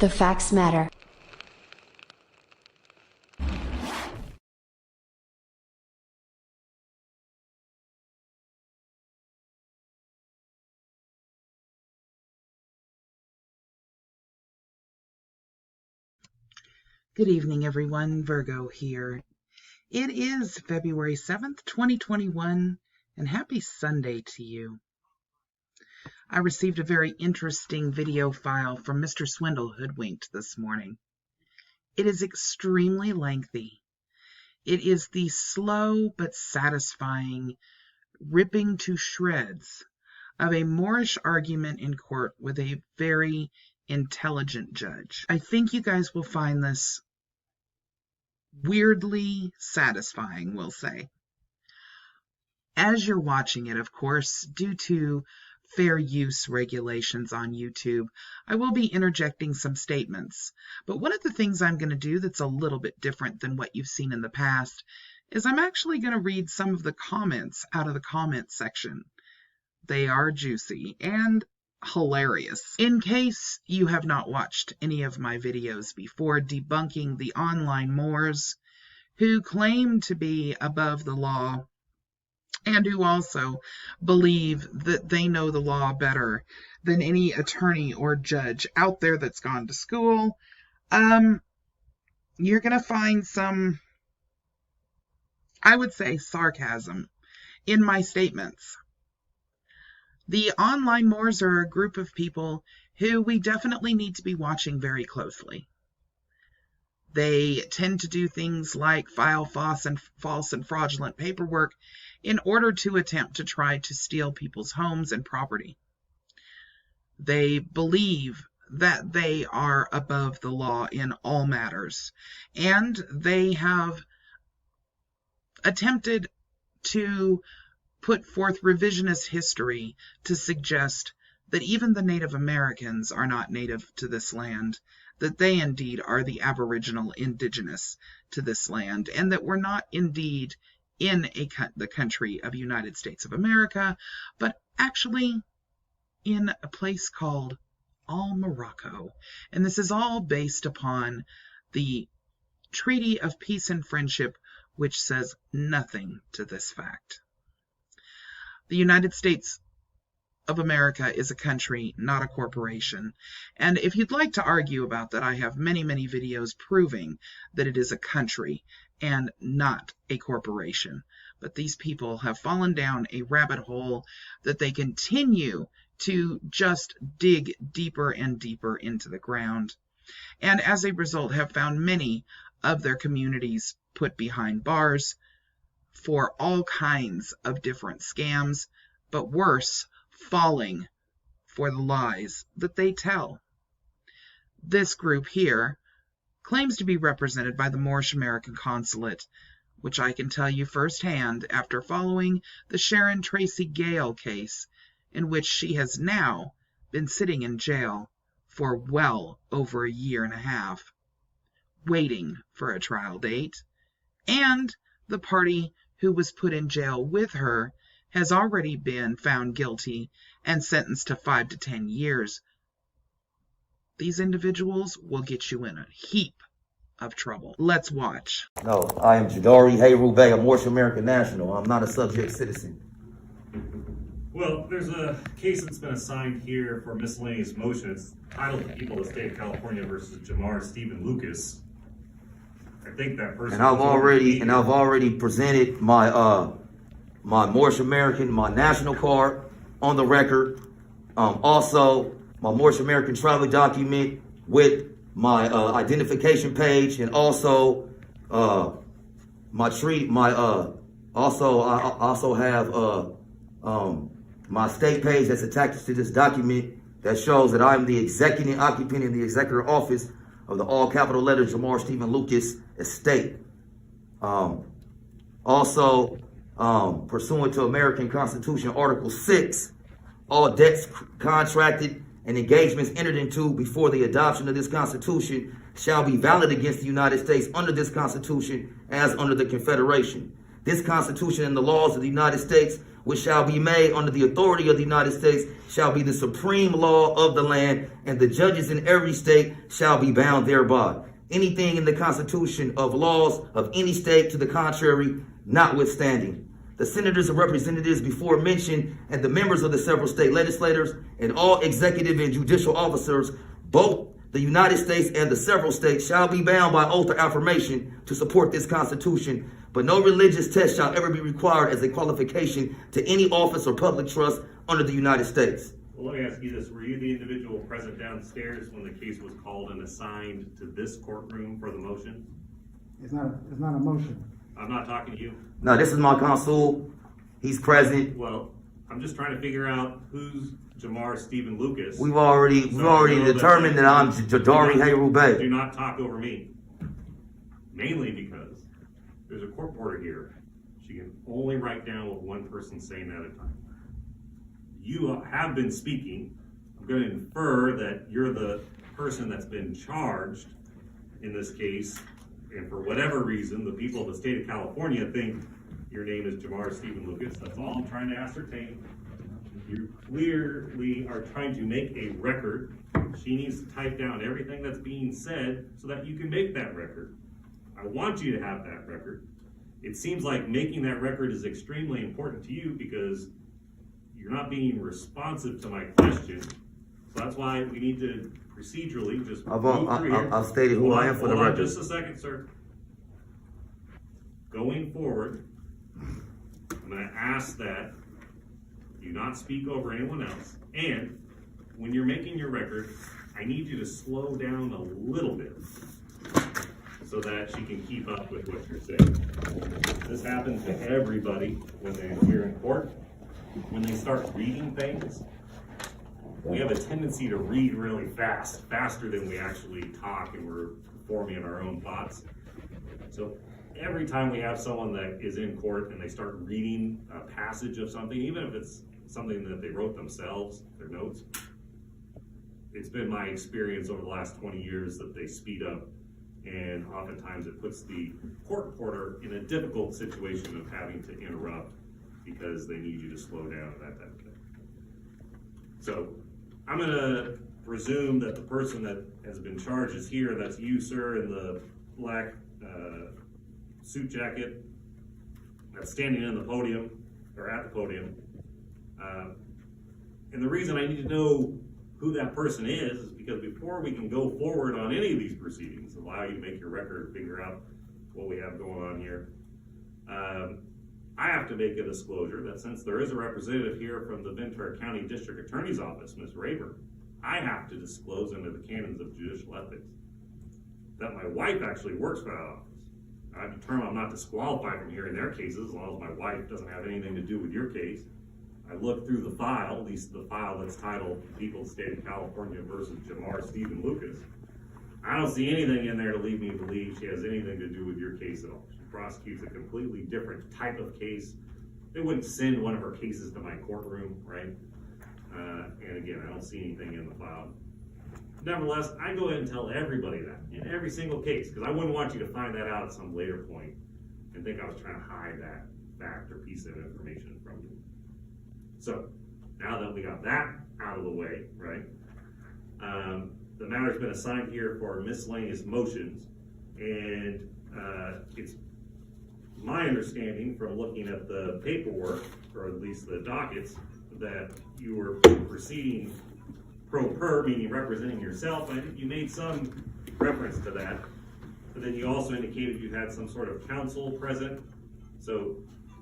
The facts matter. Good evening, everyone. Virgo here. It is February 7th, 2021, and happy Sunday to you. I received a very interesting video file from Mr. Swindle Hoodwinked this morning. It is extremely lengthy. It is the slow but satisfying ripping to shreds of a Moorish argument in court with a very intelligent judge. I think you guys will find this weirdly satisfying, we'll say. As you're watching it, of course, due to fair use regulations on YouTube, I will be interjecting some statements. But one of the things I'm going to do that's a little bit different than what you've seen in the past is I'm actually going to read some of the comments out of the comment section. They are juicy and hilarious. In case you have not watched any of my videos before debunking the online Moors who claim to be above the law and who also believe that they know the law better than any attorney or judge out there that's gone to school, you're going to find some, I would say, sarcasm in my statements. The online Moors are a group of people who we definitely need to be watching very closely. They tend to do things like file false and fraudulent paperwork in order to attempt to try to steal people's homes and property. They believe that they are above the law in all matters, and they have attempted to put forth revisionist history to suggest that even the Native Americans are not native to this land, that they indeed are the aboriginal indigenous to this land, and that we're not indeed in the country of United States of America, but actually in a place called Morocco. And this is all based upon the Treaty of Peace and Friendship, which says nothing to this fact. The United States of America is a country, not a corporation. And if you'd like to argue about that, I have many, many videos proving that it is a country and not a corporation. But these people have fallen down a rabbit hole that they continue to just dig deeper and deeper into the ground. And as a result, have found many of their communities put behind bars for all kinds of different scams, but worse, falling for the lies that they tell. This group here claims to be represented by the Moorish American Consulate, which I can tell you firsthand after following the Sharon Tracy Gale case, in which she has now been sitting in jail for well over a year and a half, waiting for a trial date, and the party who was put in jail with her has already been found guilty and sentenced to 5 to 10 years. These individuals will get you in a heap of trouble. Let's watch. No, I am Jadari Hayru Bey, a Moorish American national. I'm not a subject citizen. Well, there's a case that's been assigned here for miscellaneous motion. It's titled The People of the State of California versus Jamar Stephen Lucas. I think that person. And I've already presented my my Moorish American, my national card on the record. Also my Moorish American travel document with my identification page, and also I also have my state page that's attached to this document that shows that I'm the executive occupant in the executive office of the all capital letter Jamar Stephen Lucas estate. Also, pursuant to American Constitution Article 6, all debts contracted and engagements entered into before the adoption of this Constitution shall be valid against the United States under this Constitution as under the Confederation. This Constitution and the laws of the United States which shall be made under the authority of the United States, shall be the supreme law of the land, and the judges in every state shall be bound thereby. Anything in the Constitution of laws of any state to the contrary, notwithstanding. The senators and representatives before mentioned, and the members of the several state legislators, and all executive and judicial officers, both the United States and the several states, shall be bound by oath or affirmation to support this Constitution, but no religious test shall ever be required as a qualification to any office or public trust under the United States. Well, let me ask you this. Were you the individual present downstairs when the case was called and assigned to this courtroom for the motion? It's not a motion. I'm not talking to you. No, this is my consul. He's present. Well, I'm just trying to figure out who's Jamar Stephen Lucas. We've already determined that I'm Jadari Hayrubay. Do not talk over me. Mainly because there's a court reporter here. She can only write down what one person's saying at a time. You have been speaking. I'm going to infer that you're the person that's been charged in this case, and for whatever reason, the people of the state of California think your name is Jamar Stephen Lucas. That's all I'm trying to ascertain. You clearly are trying to make a record. She needs to type down everything that's being said so that you can make that record. I want you to have that record. It seems like making that record is extremely important to you because you're not being responsive to my question. So that's why we need to procedurally just move through here. I've stated who I am for the record. Just a second, sir. Going forward, I'm going to ask that you not speak over anyone else. And when you're making your record, I need you to slow down a little bit so that she can keep up with what you're saying. This happens to everybody when they're here in court. When they start reading things, we have a tendency to read really fast, faster than we actually talk, and we're forming our own thoughts. So every time we have someone that is in court and they start reading a passage of something, even if it's something that they wrote themselves, their notes, it's been my experience over the last 20 years that they speed up, and oftentimes it puts the court reporter in a difficult situation of having to interrupt because they need you to slow down, that type of thing. So I'm going to presume that the person that has been charged is here. That's you, sir, in the black suit jacket that's standing in the podium, or at the podium. And the reason I need to know who that person is because before we can go forward on any of these proceedings, allow you to make your record, figure out what we have going on here, I have to make a disclosure that since there is a representative here from the Ventura County District Attorney's Office, Ms. Rayburn, I have to disclose under the canons of judicial ethics that my wife actually works for that office. I've determined I'm not disqualified from hearing their cases as long as my wife doesn't have anything to do with your case. I looked through the file, at least the file that's titled People of the State of California versus Jamar Stephen Lucas. I don't see anything in there to lead me to believe she has anything to do with your case at all. She prosecutes a completely different type of case. They wouldn't send one of her cases to my courtroom, right? And again, I don't see anything in the file. Nevertheless, I go ahead and tell everybody that in every single case, because I wouldn't want you to find that out at some later point and think I was trying to hide that fact or piece of information from you. So now that we got that out of the way, right? The matter's been assigned here for miscellaneous motions, and it's my understanding from looking at the paperwork, or at least the dockets, that you were proceeding pro per, meaning representing yourself. I think you made some reference to that, but then you also indicated you had some sort of counsel present. So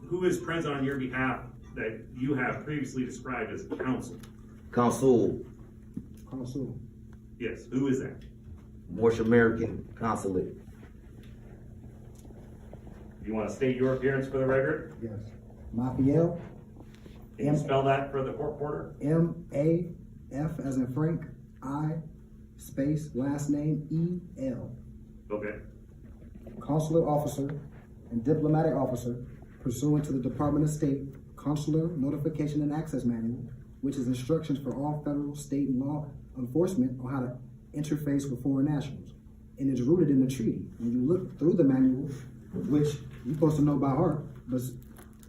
who is present on your behalf that you have previously described as counsel? Consul. Yes, who is that? Moorish American Consulate. You want to state your appearance for the record? Yes. Mafiel. Can you spell that for the court reporter? M-A-F as in Frank, I, space, last name, E-L. Okay. Consular officer and diplomatic officer pursuant to the Department of State Consular Notification and Access Manual, which is instructions for all federal, state, and law enforcement on how to interface with foreign nationals. And it's rooted in the treaty. When you look through the manual, which you're supposed to know by heart, but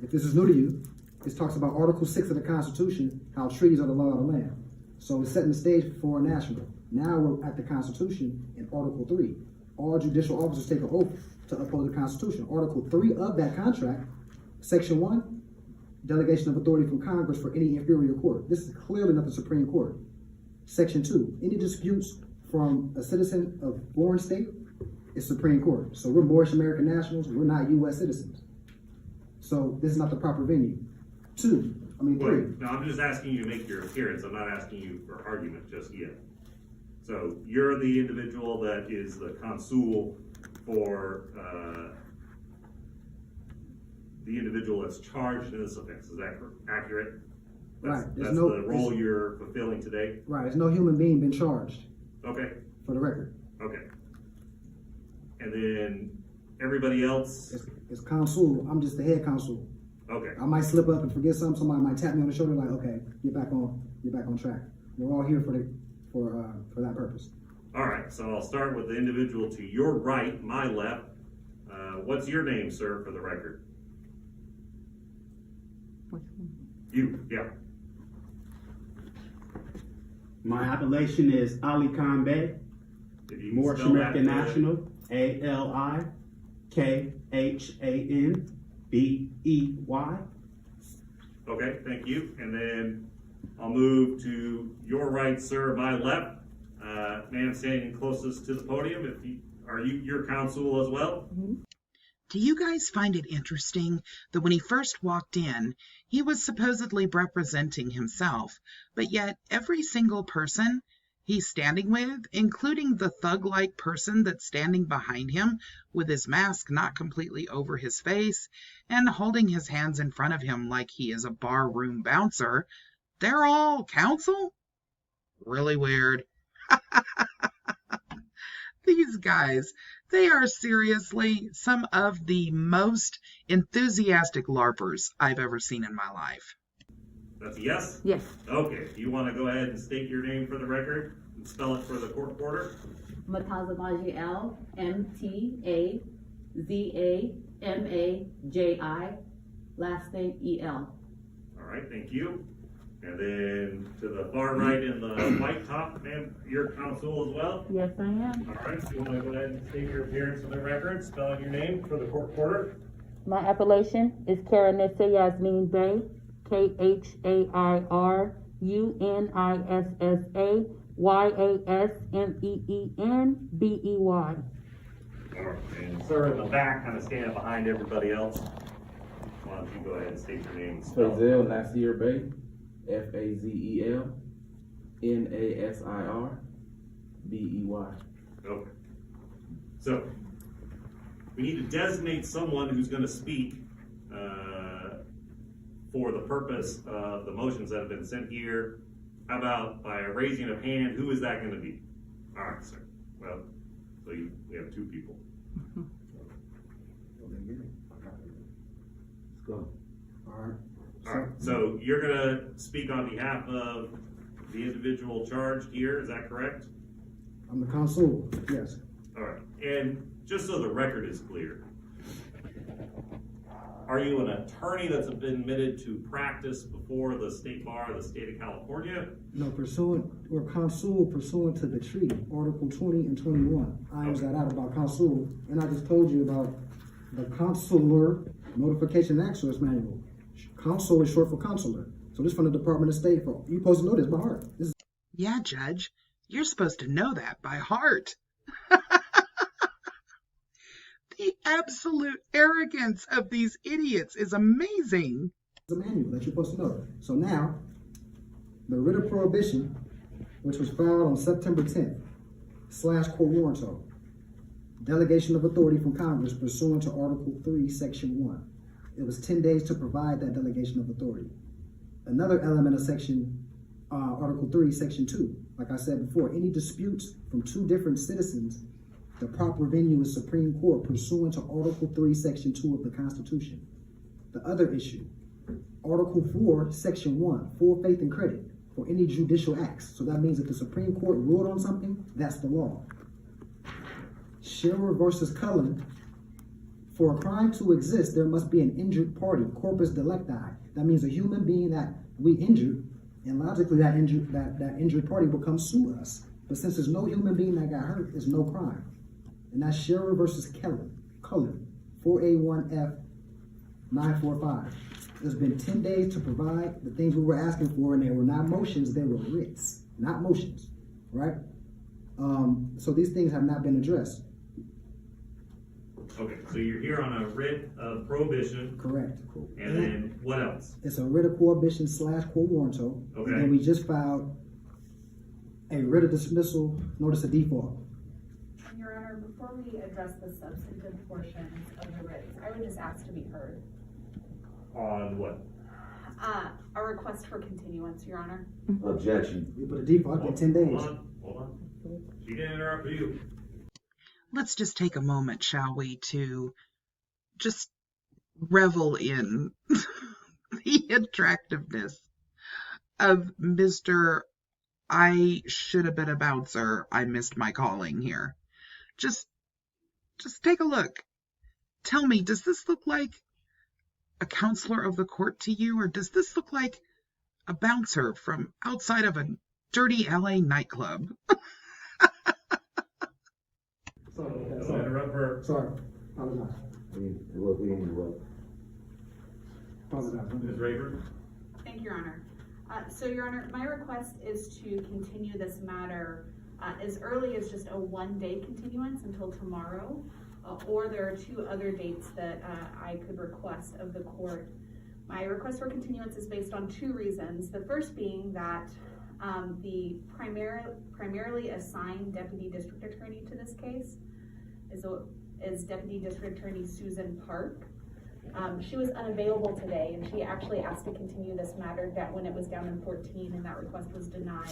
if this is new to you, it talks about Article 6 of the Constitution, how treaties are the law of the land. So it's setting the stage for national. Now we're at the Constitution in Article 3. All judicial officers take an oath to uphold the Constitution. Article 3 of that contract, Section 1, delegation of authority from Congress for any inferior court. This is clearly not the Supreme Court. Section 2, any disputes from a citizen of foreign state is Supreme Court. So we're Moorish American nationals, we're not U.S. citizens. So this is not the proper venue. 3. Wait, no, I'm just asking you to make your appearance. I'm not asking you for argument just yet. So you're the individual that is the consul for the individual that's charged in this offense. Is that accurate? That's, right. That's the role you're fulfilling today? Right. There's no human being been charged. Okay. For the record. Okay. And then everybody else? It's consul. I'm just the head consul. Okay. I might slip up and forget something. Somebody might tap me on the shoulder like, okay, get back on track. We're all here for that purpose. All right. So I'll start with the individual to your right, my left. What's your name, sir, for the record? You, yeah. My appellation is Ali Khan Bey, Moorish American National, ALIKHANBEY. Okay, thank you. And then I'll move to your right, sir, my left. Man standing closest to the podium. Are you your counsel as well? Do you guys find it interesting that when he first walked in, he was supposedly representing himself, but yet every single person he's standing with, including the thug-like person that's standing behind him with his mask not completely over his face and holding his hands in front of him like he is a barroom bouncer, they're all counsel? Really weird. These guys, they are seriously some of the most enthusiastic LARPers I've ever seen in my life. That's a yes? Yes. Okay. Do you want to go ahead and state your name for the record and spell it for the court reporter? Matazamaji L, MTAZAMAJI, last name EL. All right, thank you. And then to the far right in the white top, ma'am, your counsel as well? Yes, I am. All right, so you want to go ahead and state your appearance for the record, spell out your name for the court reporter? My appellation is Karanissa Yasmin Bey, KHAIRUNISSAYASMEENBEY. All right, and sir in the back, kind of standing behind everybody else. Why don't you go ahead and state your name and spell it? Fazel Nasir Bey, FAZEL NASIRBEY. Okay. So, we need to designate someone who's going to speak for the purpose of the motions that have been sent here. How about by a raising of hand, who is that going to be? All right, sir. Well, so we have two people. Let's go. All right. All right, so you're going to speak on behalf of the individual charged here, is that correct? I'm the consul, yes. All right, and just so the record is clear, are you an attorney that's been admitted to practice before the state bar of the state of California? No, we're consul pursuant to the treaty, Article 20 and 21. I was that out about consul, and I just told you about the Consular Notification and Access Manual. Consul is short for consular. So this from the Department of State. You're supposed to know this by heart. Yeah, Judge, you're supposed to know that by heart. The absolute arrogance of these idiots is amazing. It's a manual that you're supposed to know. So now, the writ of prohibition, which was filed on September 10th, / quo warranto, delegation of authority from Congress pursuant to Article 3, Section 1. It was 10 days to provide that delegation of authority. Another element of Article 3, Section 2, like I said before, any disputes from two different citizens, the proper venue is Supreme Court pursuant to Article 3, Section 2 of the Constitution. The other issue, Article 4, Section 1, full faith and credit for any judicial acts. So that means if the Supreme Court ruled on something, that's the law. Shearer versus Cullen, for a crime to exist, there must be an injured party, corpus delicti. That means a human being that we injured, and logically that injured party will come sue us. But since there's no human being that got hurt, it's no crime. And that's Scherer versus Cullen, 4A1F 945. There's been 10 days to provide the things we were asking for, and they were not motions, they were writs, not motions, right? So these things have not been addressed. Okay, so you're here on a writ of prohibition. Correct. And then what else? It's a writ of prohibition / quo warranto. Okay. And then we just filed a writ of dismissal, notice of default. Your Honor, before we address the substantive portions of the writs, I would just ask to be heard. On what? A request for continuance, Your Honor. Objection. We put a default in 10 days. Hold on. She didn't interrupt you. Let's just take a moment, shall we, to just revel in the attractiveness of Mr. I should have been a bouncer. I missed my calling here. Just take a look. Tell me, does this look like a counselor of the court to you, or does this look like a bouncer from outside of a dirty LA nightclub? Don't interrupt her. Sorry. Apologize. We interrupt. Apologize. Ms. Rayburn? Thank you, Your Honor. So, Your Honor, my request is to continue this matter as early as just a one-day continuance until tomorrow, or there are two other dates that I could request of the court. My request for continuance is based on two reasons. The first being that the primarily assigned Deputy District Attorney to this case is Deputy District Attorney Susan Park. She was unavailable today, and she actually asked to continue this matter when it was down in 14, and that request was denied.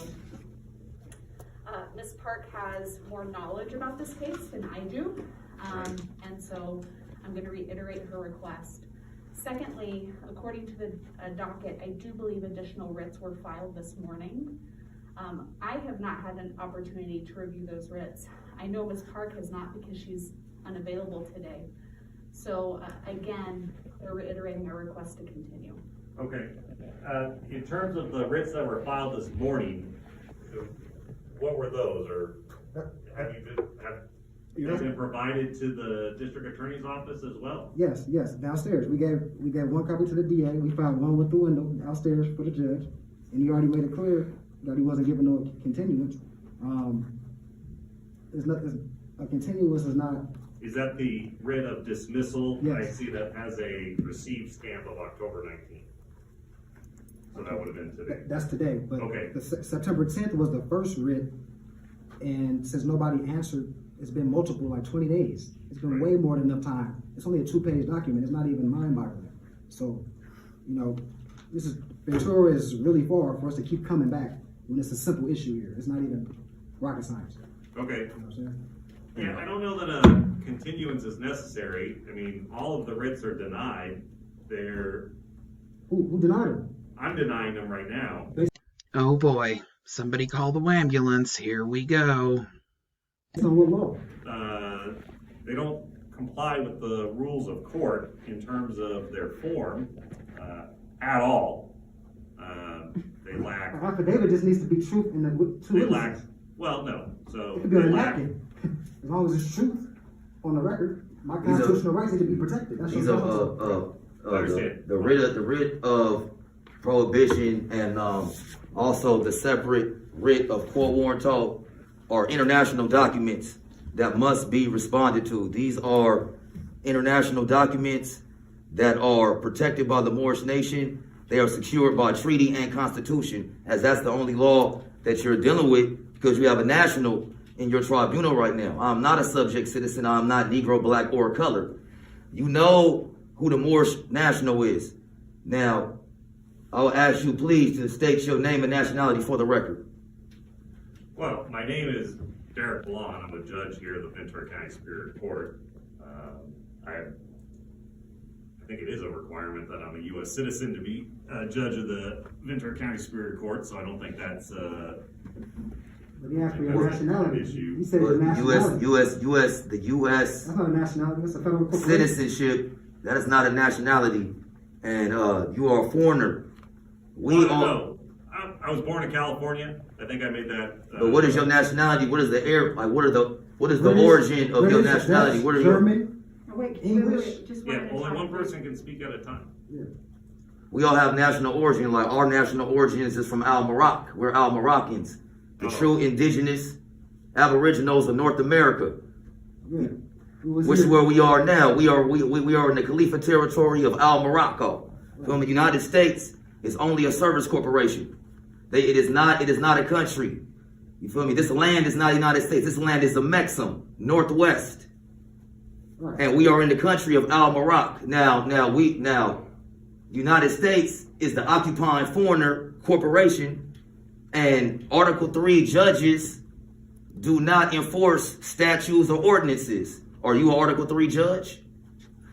Ms. Park has more knowledge about this case than I do, and so I'm going to reiterate her request. Secondly, according to the docket, I do believe additional writs were filed this morning. I have not had an opportunity to review those writs. I know Ms. Park has not because she's unavailable today. So again, they're reiterating their request to continue. Okay. In terms of the writs that were filed this morning, what were those, or have they been provided to the district attorney's office as well? Yes, downstairs. We gave one copy to the DA. We filed one with the window downstairs for the judge, and he already made it clear that he wasn't giving no continuance. A continuance is not. Is that the writ of dismissal? Yes. I see that has a received stamp of October 19th. So that would have been today. That's today, but Okay. September 10th was the first writ, and since nobody answered, it's been multiple, like 20 days. It's been way more than enough time. It's only a 2-page document. It's not even mind-boggling. So, Ventura is really far for us to keep coming back when it's a simple issue here. It's not even rocket science. Okay. You know what I'm saying? Yeah, I don't know that a continuance is necessary. I mean, all of the writs are denied. Who denied them? I'm denying them right now. Oh boy, somebody call the ambulance. Here we go. Based on what law? They don't comply with the rules of court in terms of their form at all. They lack. An affidavit just needs to be truth in the two They witnesses. lack. Well, no. So It could be on they a lack. napkin. As long as it's truth on the record, my constitutional rights need to be protected. That's These your are Understand. the writ of prohibition and also the separate writ of quo warranto are international documents that must be responded to. These are international documents that are protected by the Moorish nation. They are secured by treaty and constitution, as that's the only law that you're dealing with because you have a national in your tribunal right now. I'm not a subject citizen. I'm not Negro, Black, or color. You know who the Moorish national is. Now, I'll ask you please to state your name and nationality for the record. Well, my name is Derek Blond. I'm a judge here at the Ventura County Superior Court. I think it is a requirement that I'm a U.S. citizen to be a judge of the Ventura County Superior Court, so I don't think that's Let me ask for your nationality. issue. You said it's nationality. The U.S. That's not a nationality. That's a federal corporation. citizenship, that is not a nationality. and you are a foreigner. No, I was born in California. I think I made that. But what is your nationality? What is the air? Like, what is the British, origin of your British, nationality? Dutch, what are your? German? English. Just Yeah, only one person can speak at a time. Yeah. We all have national origin. Like our national origins is from Al Morocco. We're Al Moroccans, the true indigenous aboriginals of North America, Yeah. which is where we are now. We are in the Khalifa territory of Al Morocco. From the United States is only a service corporation. It is not a country. You feel me? This land is not the United States. This land is the Mexum, Northwest. Right. And we are in the country of Al Morocco. Now, United States is the occupying foreigner corporation, and Article 3 judges do not enforce statutes or ordinances. Are you an Article 3 judge?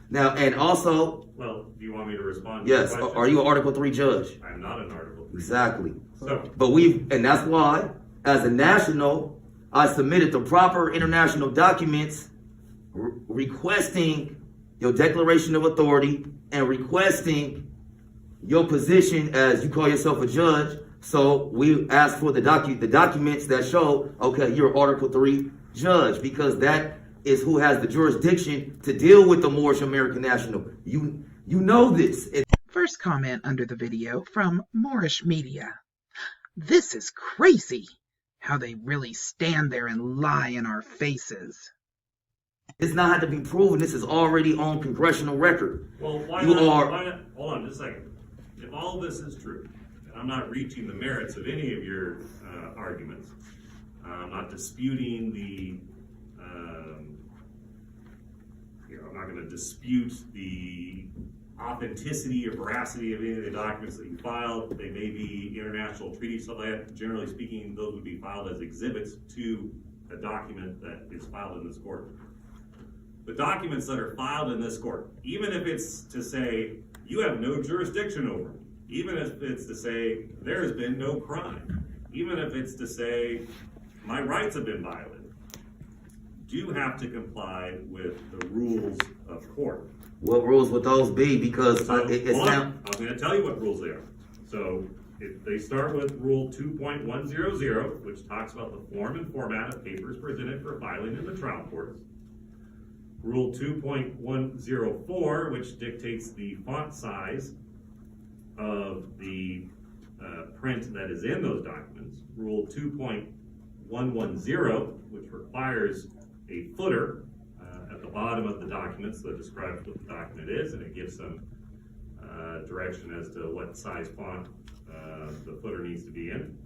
Now, and also, Well, do you want me to respond? yes, to the question? are you an Article 3 judge? I'm not an Article 3. Exactly. So, But and that's why, as a national, I submitted the proper international documents requesting your declaration of authority and requesting your position as you call yourself a judge. So we asked for the documents that show, okay, you're an Article 3 judge, because that is who has the jurisdiction to deal with the Moorish American national. You know this. First comment under the video from Moorish Media. This is crazy, how they really stand there and lie in our faces. It's not had to be proven. This is already on congressional record. well, why You not? are- Why not? Hold on just a second. If all of this is true, and I'm not reaching the merits of any of your arguments, I'm not disputing I'm not going to dispute the authenticity or veracity of any of the documents that you filed. They may be international treaties, so that, generally speaking, those would be filed as exhibits to a document that is filed in this court. The documents that are filed in this court, even if it's to say you have no jurisdiction over me, even if it's to say there has been no crime, even if it's to say my rights have been violated, do have to comply with the rules of court. What rules would those be? Because So, it's hold on. now. I'm going to tell you what rules they are. So they start with Rule 2.100, which talks about the form and format of papers presented for filing in the trial courts. Rule 2.104, which dictates the font size of the print that is in those documents. Rule 2.110, which requires a footer at the bottom of the documents that describes what the document is, and it gives some direction as to what size font the footer needs to be in.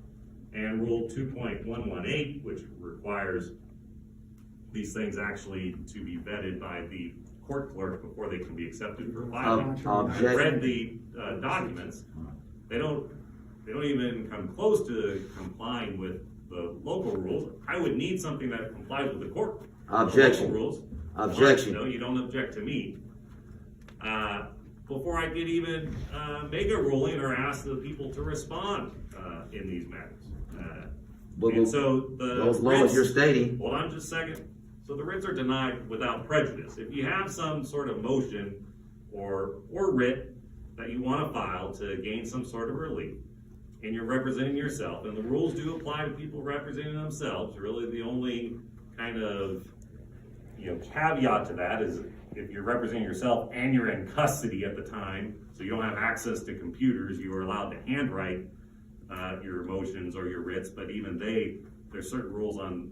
And Rule 2.118, which requires these things actually to be vetted by the court clerk before they can be accepted for filing. I've read the documents. They don't even come close to complying with the local rules. I would need something that complies with the court. Objection. The local rules. Objection. No, you don't object to me. Before I could even make a ruling or ask the people to respond in these matters. And so those laws you're stating. Hold on just a second. So the writs are denied without prejudice. If you have some sort of motion or writ that you want to file to gain some sort of relief, and you're representing yourself, and the rules do apply to people representing themselves, really the only kind of caveat to that is if you're representing yourself and you're in custody at the time, so you don't have access to computers, you are allowed to handwrite your motions or your writs, but even there's certain rules on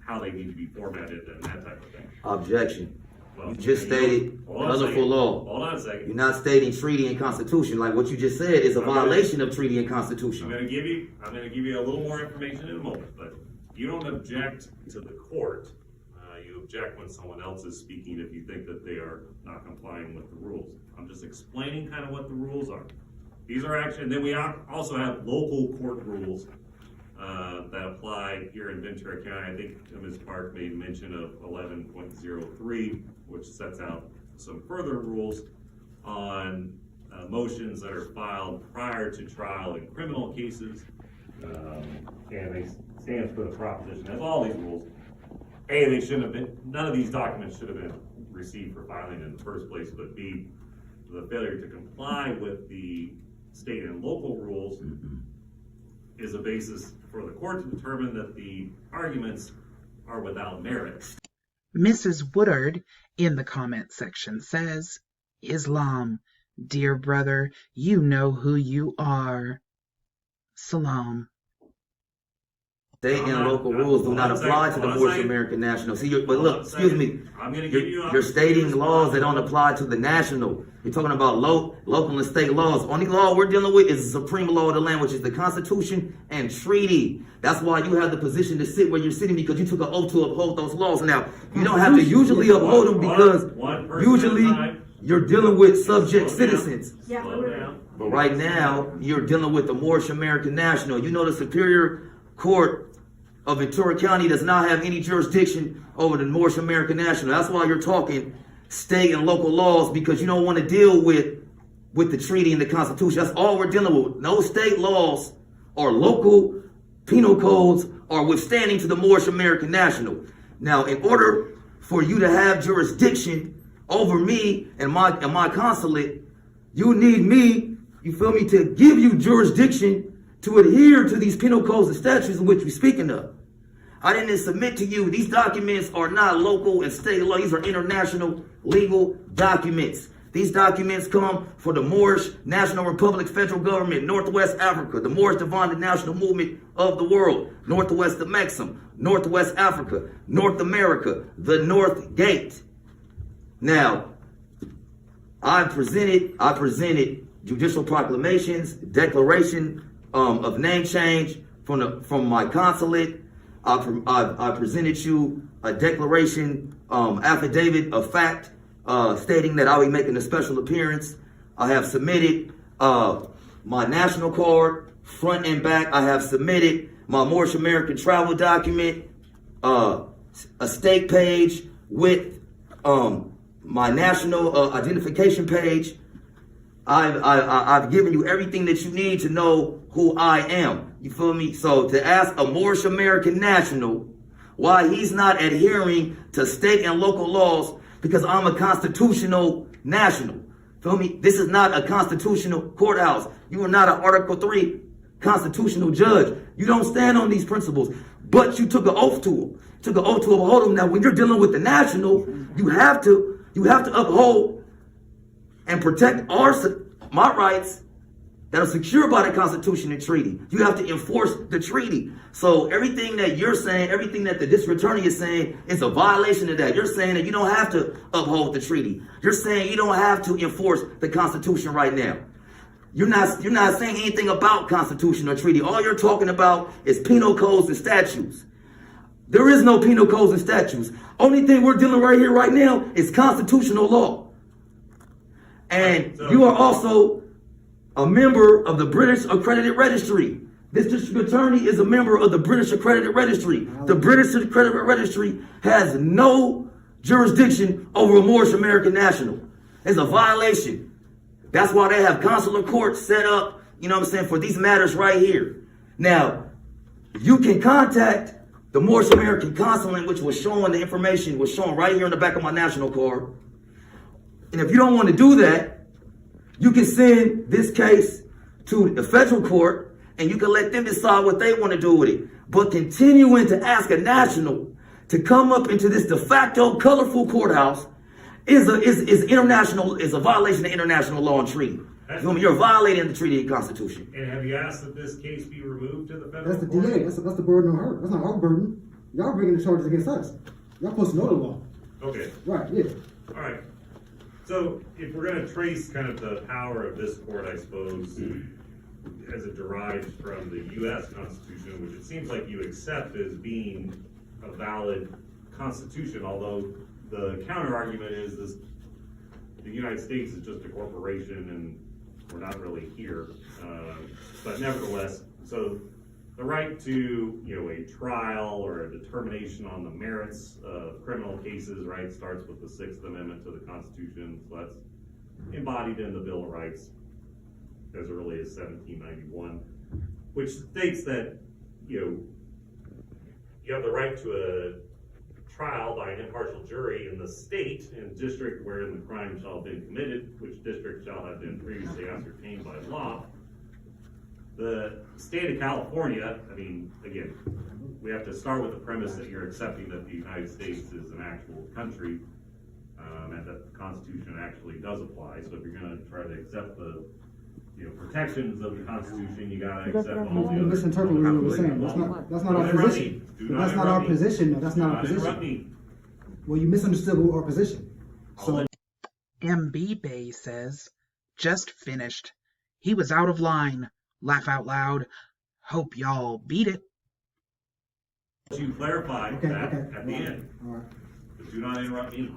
how they need to be formatted and that type of thing. Objection. Well, You just stated another full law. Hold on a second. You're not stating treaty and constitution. Like what you just said is a violation of treaty and constitution. I'm going to give you a little more information in a moment, but you don't object to the court. You object when someone else is speaking if you think that they are not complying with the rules. I'm just explaining kind of what the rules are. These are actually, and then we also have local court rules that apply here in Ventura County. I think Ms. Park made mention of 11.03, which sets out some further rules on motions that are filed prior to trial in criminal cases. And they stand for the proposition, as all these rules, A, none of these documents should have been received for filing in the first place, but B, the failure to comply with the state and local rules is a basis for the court to determine that the arguments are without merit. Mrs. Woodard in the comment section says, Islam, dear brother, you know who you are. Salam. State and local rules do not apply to the Moorish American national. See, but look, excuse me. You're stating laws that don't apply to the national. You're talking about local and state laws. Only law we're dealing with is the supreme law of the land, which is the Constitution and treaty. That's why you have the position to sit where you're sitting, because you took an oath to uphold those laws. Now, you don't have to usually uphold them because usually you're dealing with subject citizens. But right now, you're dealing with the Moorish American national. You know, the Superior Court of Ventura County does not have any jurisdiction over the Moorish American national. That's why you're talking state and local laws, because you don't want to deal with the treaty and the Constitution. That's all we're dealing with. No state laws or local penal codes are withstanding to the Moorish American national. Now, in order for you to have jurisdiction over me and my consulate, you need me, you feel me, to give you jurisdiction to adhere to these penal codes and statutes in which we're speaking of. I didn't submit to you. These documents are not local and state law. These are international legal documents. These documents come for the Moorish National Republic federal government, Northwest Africa, the Moorish Divine National Movement of the world, Northwest of Mexico, Northwest Africa, North America, the North Gate. Now, I presented judicial proclamations, declaration of name change from my consulate. I presented you a declaration, affidavit of fact, stating that I will be making a special appearance. I have submitted my national card, front and back. I have submitted my Moorish American travel document, a stake page with my national identification page. I've given you everything that you need to know who I am. You feel me? So to ask a Moorish American national why he's not adhering to state and local laws, because I'm a constitutional national. Feel me? This is not a constitutional courthouse. You are not an Article 3 constitutional judge. You don't stand on these principles, but you took an oath to them. Took an oath to uphold them. Now, when you're dealing with the national, you have to uphold and protect my rights that are secured by the Constitution and treaty. You have to enforce the treaty. So everything that you're saying, everything that the district attorney is saying is a violation of that. You're saying that you don't have to uphold the treaty. You're saying you don't have to enforce the Constitution right now. You're not saying anything about Constitution or treaty. All you're talking about is penal codes and statutes. There is no penal codes and statutes. Only thing we're dealing right here right now is constitutional law. And you are also a member of the British Accredited Registry. This district attorney is a member of the British Accredited Registry. The British Accredited Registry has no jurisdiction over a Moorish American national. It's a violation. That's why they have consular courts set up, you know what I'm saying, for these matters right here. Now, you can contact the Moorish American consulate, which was showing the information, was shown right here on the back of my national card. And if you don't want to do that, you can send this case to the federal court and you can let them decide what they want to do with it. But continuing to ask a national to come up into this de facto colorful courthouse is a violation of international law and treaty. You're violating the treaty and Constitution. And have you asked that this case be removed to the federal That's the court? DA. That's the burden on her. That's not our burden. Y'all bringing the charges against us. Y'all supposed to know the law. Okay. Right, yeah. All right. So if we're going to trace kind of the power of this court, I suppose, as it derives from the U.S. Constitution, which it seems like you accept as being a valid constitution, although the counter argument is the United States is just a corporation and we're not really here. But nevertheless, so the right to, a trial or a determination on the merits of criminal cases, right, starts with the 6th Amendment to the Constitution. So that's embodied in the Bill of Rights as early as 1791, which states that, you have the right to a trial by an impartial jury in the state and district wherein the crime shall have been committed, which district shall have been previously ascertained by law. The state of California, I mean, again, we have to start with the premise that you're accepting that the United States is an actual country, and that the Constitution actually does apply. So if you're going to try to accept the protections of the Constitution, you got to accept all the You other. misinterpret what we were saying. That's not our position. That's not our position. No, that's not our position. Well, you misunderstood our position. So MB Bay says, just finished. He was out of line. Laugh out loud. Hope y'all beat it. You clarify that at the end. All right. But do not interrupt me.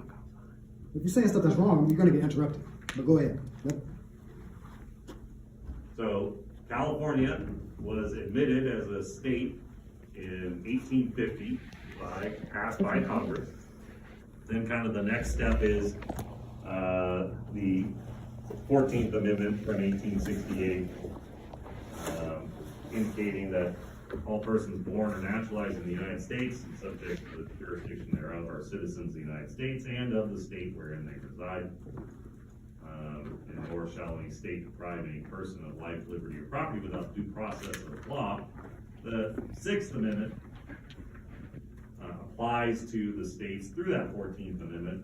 If you're saying stuff that's wrong, you're going to get interrupted. But go ahead. Yep. So California was admitted as a state in 1850 passed by Congress. Then kind of the next step is the 14th Amendment from 1868, indicating that all persons born or naturalized in the United States and subject to the jurisdiction thereof are citizens of the United States and of the state wherein they reside. And nor shall any state deprive any person of life, liberty, or property without due process of law. The 6th Amendment applies to the states through that 14th Amendment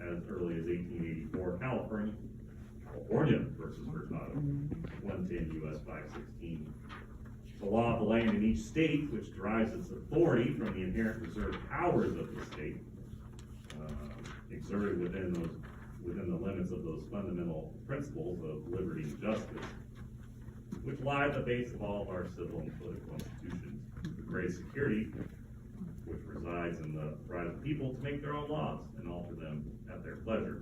as early as 1884. California versus Hurtado, 110 U.S. 516. The law of the land in each state, which derives its authority from the inherent reserved powers of the state, exerted within the limits of those fundamental principles of liberty and justice, which lie at the base of all of our civil and political institutions. The great security, which resides in the right of the people to make their own laws and alter them at their pleasure.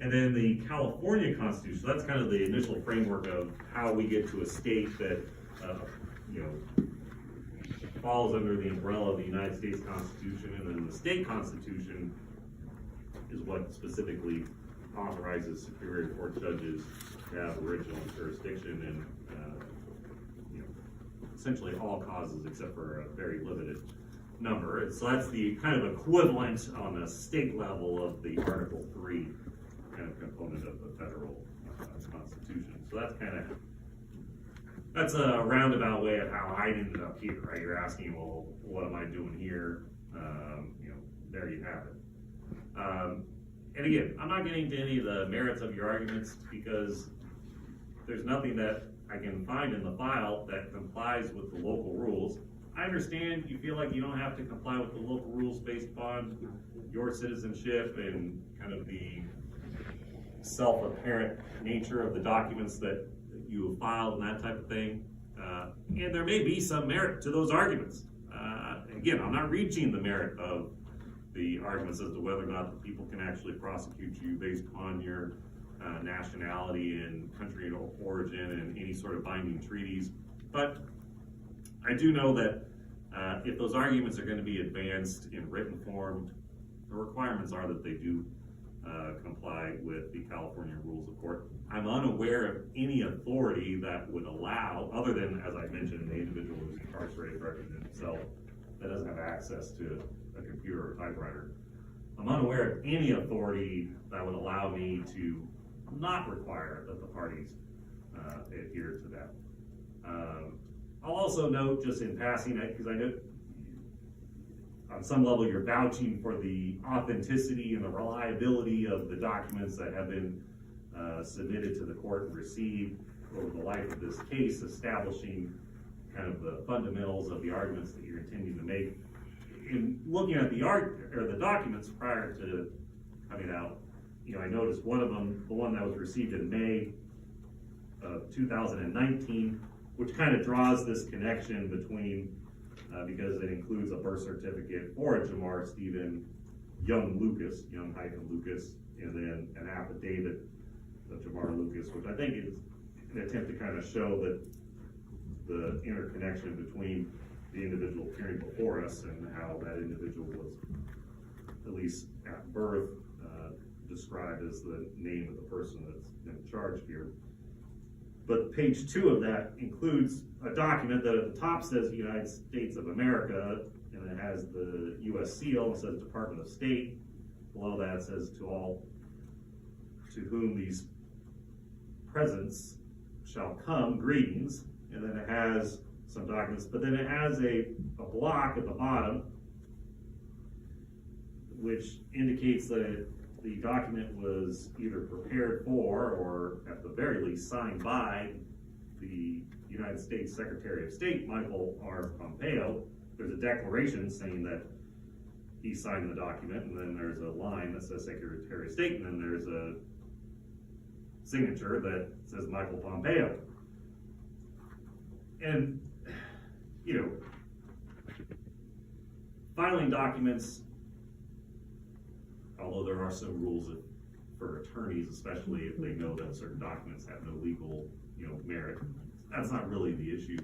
And then the California Constitution, that's kind of the initial framework of how we get to a state that falls under the umbrella of the United States Constitution, and then the state constitution is what specifically authorizes Superior Court judges to have original jurisdiction in essentially all causes except for a very limited number. So that's the kind of equivalent on the state level of the Article 3 kind of component of the federal Constitution. So that's a roundabout way of how I ended up here, right? You're asking, well, what am I doing here? There you have it. And again, I'm not getting to any of the merits of your arguments because there's nothing that I can find in the file that complies with the local rules. I understand you feel like you don't have to comply with the local rules based upon your citizenship and kind of the self-apparent nature of the documents that you have filed and that type of thing. And there may be some merit to those arguments. Again, I'm not reaching the merit of the arguments as to whether or not the people can actually prosecute you based upon your nationality and country of origin and any sort of binding treaties. But I do know that if those arguments are going to be advanced in written form, the requirements are that they do comply with the California Rules of Court. I'm unaware of any authority that would allow, other than, as I mentioned, the individual who's incarcerated representing himself that doesn't have access to a computer or typewriter. I'm unaware of any authority that would allow me to not require that the parties adhere to that. I'll also note, just in passing, because I know on some level you're vouching for the authenticity and the reliability of the documents that have been submitted to the court and received over the life of this case, establishing kind of the fundamentals of the arguments that you're intending to make. In looking at the documents prior to coming out, I noticed one of them, the one that was received in May of 2019, which kind of draws this connection between, because it includes a birth certificate for a Jamar Stephen Young Lucas, and then an affidavit of Jamar Lucas, which I think is an attempt to kind of show that the interconnection between the individual appearing before us and how that individual was, at least at birth, described as the name of the person that's been charged here. But page 2 of that includes a document that at the top says United States of America, and it has the U.S. seal, it says Department of State. Below that it says to whom these presents shall come, greetings. And then it has some documents, but then it has a block at the bottom which indicates that the document was either prepared for or at the very least signed by the United States Secretary of State, Michael R. Pompeo. There's a declaration saying that he signed the document, and then there's a line that says Secretary of State, and then there's a signature that says Michael Pompeo. And, you know, filing documents, although there are some rules for attorneys, especially if they know that certain documents have no legal, merit, that's not really the issue.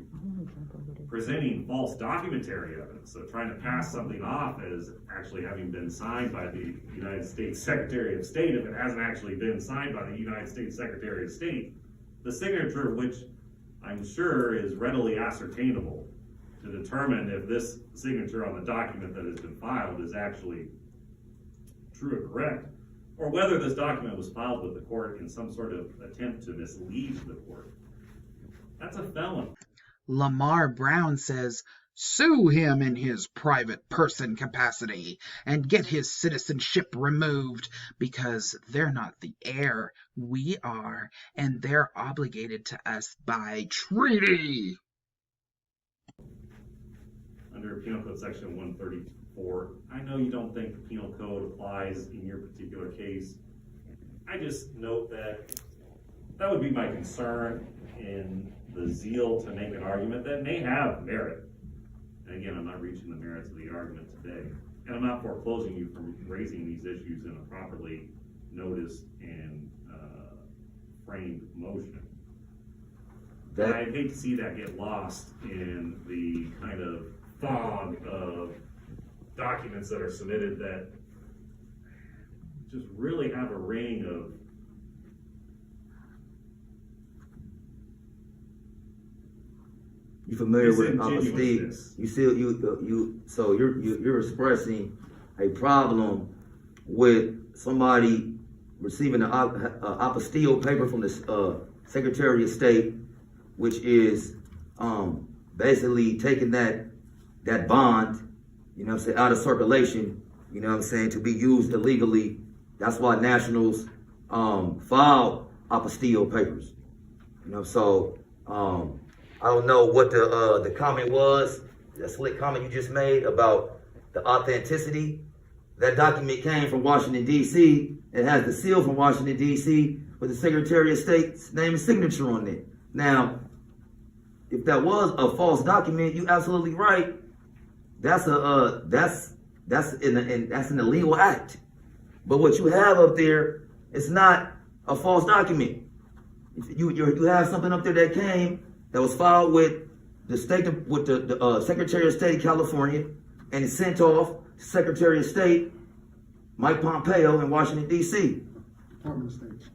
Presenting false documentary evidence, so trying to pass something off as actually having been signed by the United States Secretary of State, if it hasn't actually been signed by the United States Secretary of State, the signature of which I'm sure is readily ascertainable to determine if this signature on the document that has been filed is actually true or correct, or whether this document was filed with the court in some sort of attempt to mislead the court. That's a felony. Lamar Brown says, sue him in his private person capacity and get his citizenship removed because they're not the heir. We are, and they're obligated to us by treaty. Under Penal Code Section 134, I know you don't think the Penal Code applies in your particular case. I just note that would be my concern in the zeal to make an argument that may have merit. And again, I'm not reaching the merits of the argument today. And I'm not foreclosing you from raising these issues in a properly noticed and framed motion. But I'd hate to see that get lost in the kind of fog of documents that are submitted that just really have a ring of You familiar with Steve? disingenuousness. So you're expressing a problem with somebody receiving an apostille paper from the Secretary of State, which is basically taking that bond, out of circulation, to be used illegally. That's why nationals file apostille papers. I don't know what the comment was, the slick comment you just made about the authenticity. That document came from Washington, D.C. It has the seal from Washington, D.C. with the Secretary of State's name and signature on it. Now, if that was a false document, you're absolutely right. That's an illegal act. But what you have up there is not a false document. You have something up there that was filed with the Secretary of State of California, and it's sent off to Secretary of State Mike Pompeo in Washington, D.C.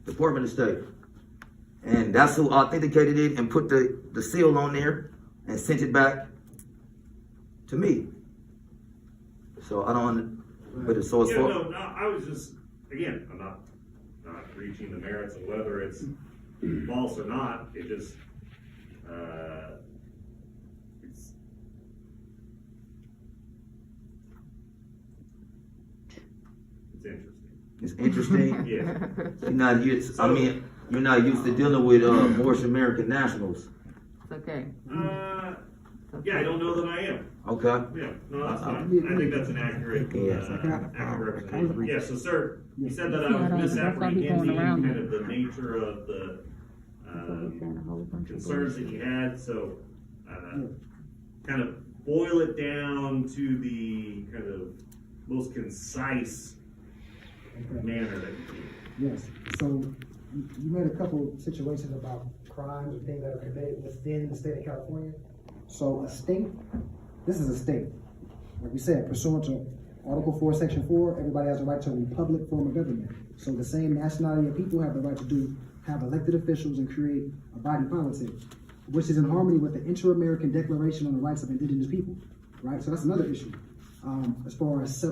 Department of State. And that's who authenticated it and put the seal on there and sent it back to me. So I don't, but it's so it's I was just, again, I'm not reaching the merits of whether it's false or not. It just, it's interesting. It's interesting. Yeah. You're not used to dealing with Moorish American nationals. It's okay. Yeah, I don't know that I am. Okay. Yeah, no, that's fine. I think that's an accurate representation. Yeah, so sir, you said that I was misapprehending kind of the nature of the concerns that you had, so kind of boil it down to the kind of most concise manner that you can. Yes. So you made a couple situations about crimes and things that are committed within the state of California. So this is a state, like we said, pursuant to Article 4, Section 4, everybody has the right to a republic form of government. So the same nationality of people have the right to have elected officials and create a body politic, which is in harmony with the Inter-American Declaration on the Rights of Indigenous People, right? So that's another issue. As far as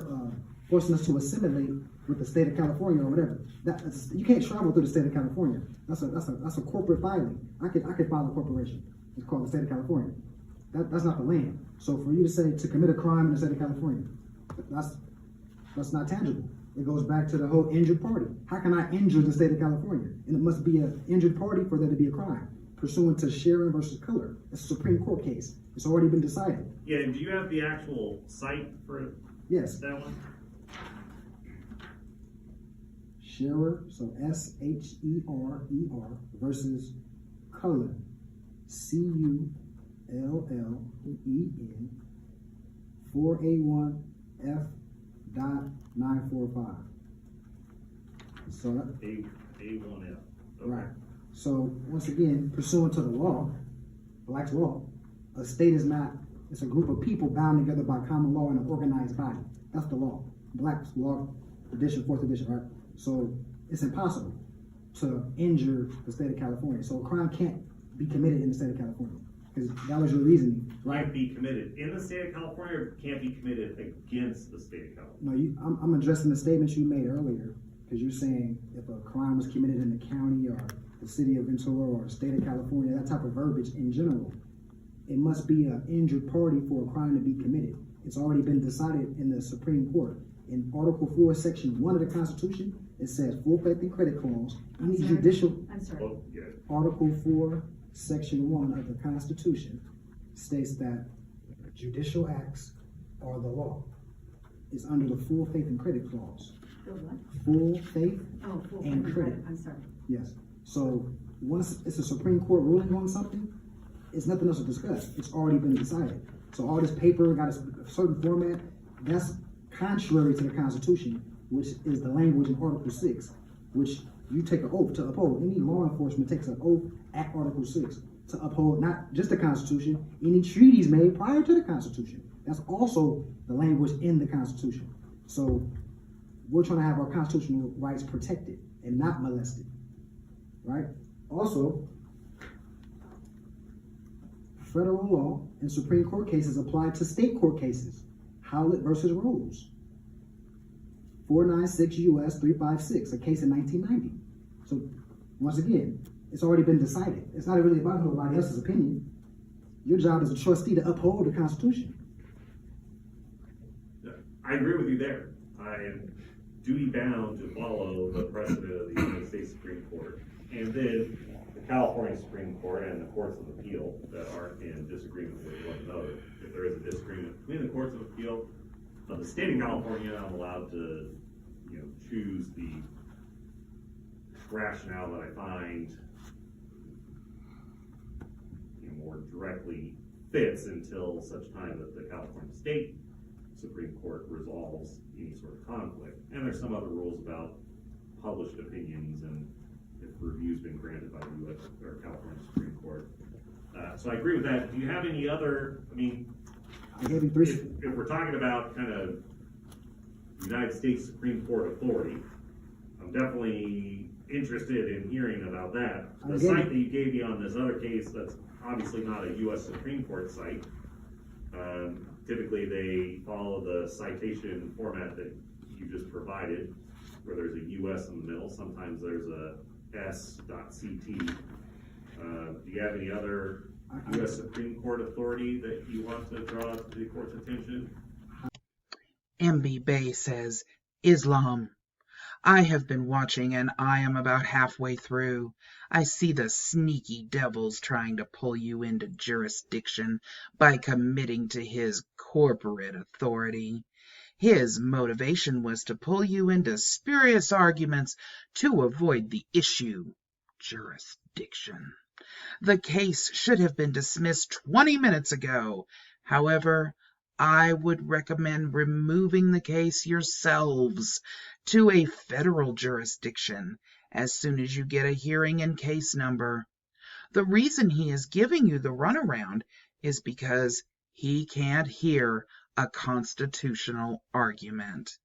forcing us to assimilate with the state of California or whatever. You can't travel through the state of California. That's a corporate filing. I could file a corporation. It's called the state of California. That's not the land. So for you to say to commit a crime in the state of California, that's not tangible. It goes back to the whole injured party. How can I injure the state of California? And it must be an injured party for there to be a crime, pursuant to Sharon versus Color. It's a Supreme Court case. It's already been decided. Yeah, and do you have the actual site for Yes. that one? Scherer, so Sherer versus Cullen, Cullen, 4A1F.945. So A1F. Okay. right. So once again, pursuant to the law, Black's law, a state is not. It's a group of people bound together by common law in an organized body. That's the law. Black's law, edition, 4th edition, right? So it's impossible to injure the state of California. So a crime can't be committed in the state of California. Because that was your reasoning, right? Can't be committed in the state of California, or can't be committed against the state of California? No, I'm addressing the statements you made earlier, because you're saying if a crime was committed in the county or the city of Ventura or the state of California, that type of verbiage in general, it must be an injured party for a crime to be committed. It's already been decided in the Supreme Court. In Article 4, Section 1 of the Constitution, it says full faith and credit clause. Any judicial. I'm sorry. Well, yeah. Article 4, Section 1 of the Constitution states that judicial acts are the law. It's under the full faith and credit clause. The what? Full faith Oh, full and faith credit. I'm sorry. Yes. So once it's a Supreme Court ruling on something, it's nothing else to discuss. It's already been decided. So all this paper got a certain format. That's contrary to the Constitution, which is the language in Article 6, which you take an oath to uphold. Any law enforcement takes an oath at Article 6 to uphold not just the Constitution, any treaties made prior to the Constitution. That's also the language in the Constitution. So we're trying to have our constitutional rights protected and not molested, right? Also, federal law and Supreme Court cases apply to state court cases. Howlett versus Rose, 496 U.S. 356, a case in 1990. So once again, it's already been decided. It's not really about nobody else's opinion. Your job as a trustee to uphold the Constitution. I agree with you there. I am duty bound to follow the precedent of the United States Supreme Court, and then the California Supreme Court and the courts of appeal that aren't in disagreement with one another. If there is a disagreement between the courts of appeal of the state of California, I'm allowed to, choose the rationale that I find more directly fits until such time that the California State Supreme Court resolves any sort of conflict. And there's some other rules about published opinions and if review's been granted by the U.S. or California Supreme Court. So I agree with that. Do you have any other, I gave you 3. if we're talking about kind of United States Supreme Court authority, I'm definitely interested in hearing about that. The site that you gave me on this other case, that's obviously not a U.S. Supreme Court site. Typically they follow the citation format that you just provided, where there's a U.S. in the middle. Sometimes there's a s.ct. Do you have any other U.S. Supreme Court authority that you want to draw to the court's attention? MB Bay says, Islam. I have been watching and I am about halfway through. I see the sneaky devils trying to pull you into jurisdiction by committing to his corporate authority. His motivation was to pull you into spurious arguments to avoid the issue, jurisdiction. The case should have been dismissed 20 minutes ago. However, I would recommend removing the case yourselves to a federal jurisdiction as soon as you get a hearing and case number. The reason he is giving you the runaround is because he can't hear a constitutional argument.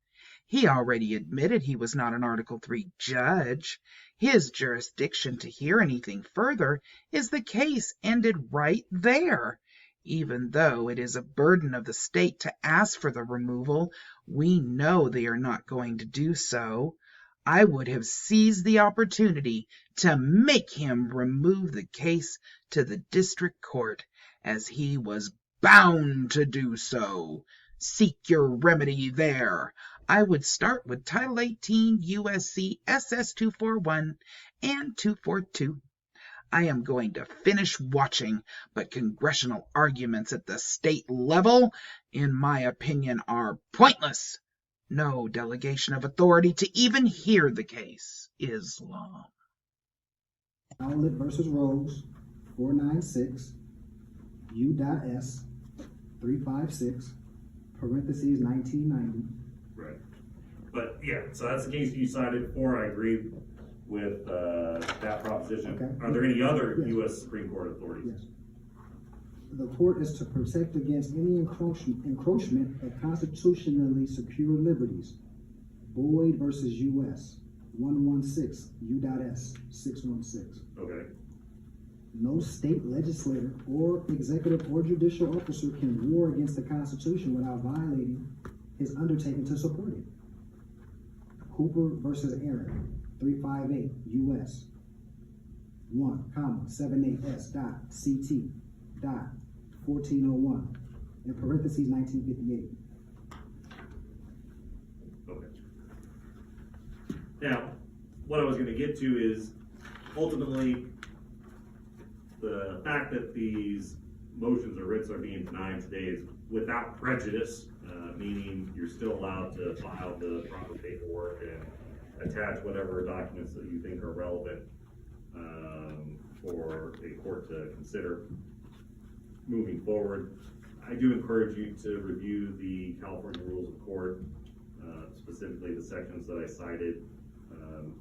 He already admitted he was not an Article III judge. His jurisdiction to hear anything further is the case ended right there. Even though it is a burden of the state to ask for the removal, we know they are not going to do so. I would have seized the opportunity to make him remove the case to the district court, as he was bound to do so. Seek your remedy there. I would start with Title 18 U.S.C. SS 241 and 242. I am going to finish watching, but congressional arguments at the state level, in my opinion, are pointless. No delegation of authority to even hear the case is law. Howlett versus Rose, 496, U.S. 356, parentheses 1990. Right. But yeah, so that's the case you cited for. I agree with that proposition. Okay. Are there any other Yes. U.S. Supreme Court authorities? Yes. The court is to protect against any encroachment of constitutionally secure liberties. Boyd versus U.S. 116, U.S. 616. Okay. No state legislator or executive or judicial officer can war against the Constitution without violating his undertaking to support it. Cooper versus Aaron, 358 U.S. 1,78S. CT. 1401 in parentheses 1958. Okay. Now, what I was going to get to is ultimately the fact that these motions or writs are being denied today is without prejudice, meaning you're still allowed to file the proper paperwork and attach whatever documents that you think are relevant for a court to consider moving forward. I do encourage you to review the California Rules of Court, specifically the sections that I cited.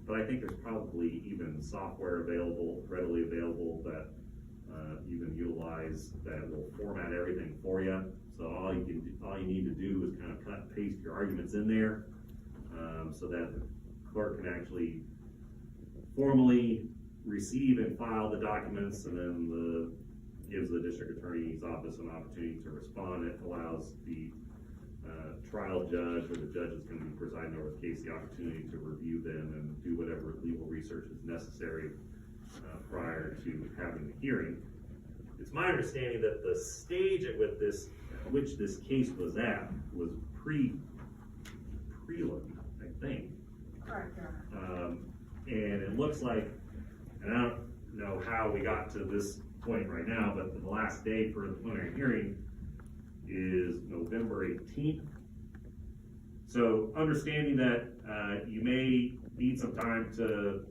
But I think there's probably even software available, readily available, that you can utilize that will format everything for you. So all you need to do is kind of cut and paste your arguments in there, so that the clerk can actually formally receive and file the documents, and then gives the district attorney's office an opportunity to respond. It allows the trial judge or the judge that's going to be presiding over the case the opportunity to review them and do whatever legal research is necessary prior to having the hearing. It's my understanding that the stage at which this case was at was prelim, I think. Correct, Your Honor. And it looks like, and I don't know how we got to this point right now, but the last day for the preliminary hearing is November 18th. So understanding that you may need some time to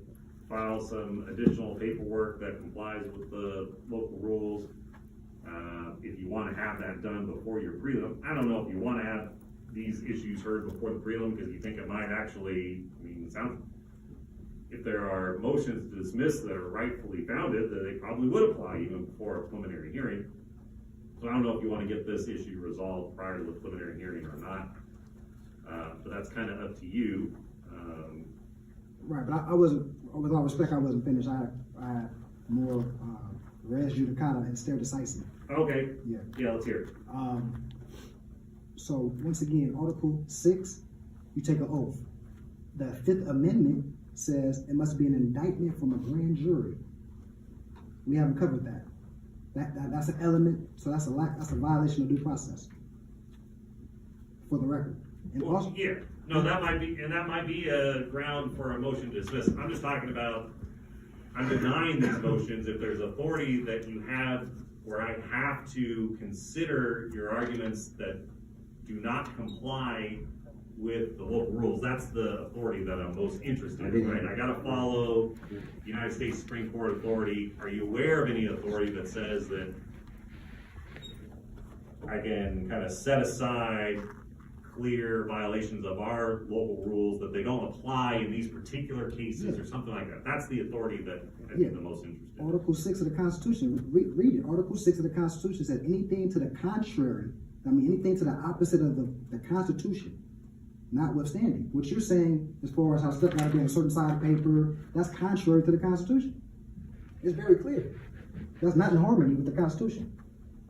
file some additional paperwork that complies with the local rules, if you want to have that done before your prelim. I don't know if you want to have these issues heard before the prelim, because you think it might actually, if there are motions to dismiss that are rightfully founded, that they probably would apply even before a preliminary hearing. So I don't know if you want to get this issue resolved prior to the preliminary hearing or not, but that's kind of up to you. Right, but I wasn't, with all respect, I wasn't finished. I had more res judicata and stare decisis. Okay. Yeah, let's hear it. So once again, Article 6, you take an oath. The Fifth Amendment says it must be an indictment from a grand jury. We haven't covered that. That's an element, so that's a violation of due process. For the record. And Well, also, yeah, no, that might be a ground for a motion to dismiss. I'm just talking about, I'm denying these motions if there's authority that you have where I have to consider your arguments that do not comply with the local rules. That's the authority that I'm most interested in, right? I gotta follow United States Supreme Court authority. Are you aware of any authority that says that I can kind of set aside clear violations of our local rules, that they don't apply in these particular cases or something like that? That's the authority that I'd be the most interested in. Article 6 of the Constitution, read it. Article 6 of the Constitution says anything to the contrary I mean, anything to the opposite of the Constitution, notwithstanding. What you're saying, as far as how stuff got to be on a certain side of paper, that's contrary to the Constitution. It's very clear. That's not in harmony with the Constitution.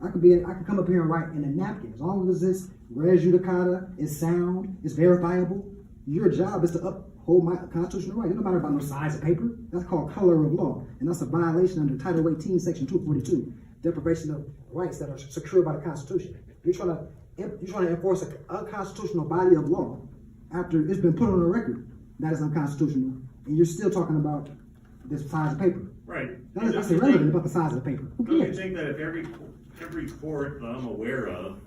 I could come up here and write in a napkin. As long as it's res judicata, it's sound, it's verifiable. Your job is to uphold my constitutional right. It don't matter about no size of paper. That's called color of law. And that's a violation under Title 18, Section 242. Deprivation of rights that are secured by the Constitution. You're trying to enforce a unconstitutional body of law after it's been put on the record that is unconstitutional, and you're still talking about this size of paper. Right. That's irrelevant about the size of the paper. Who Don't you cares? think that if every court that I'm aware of,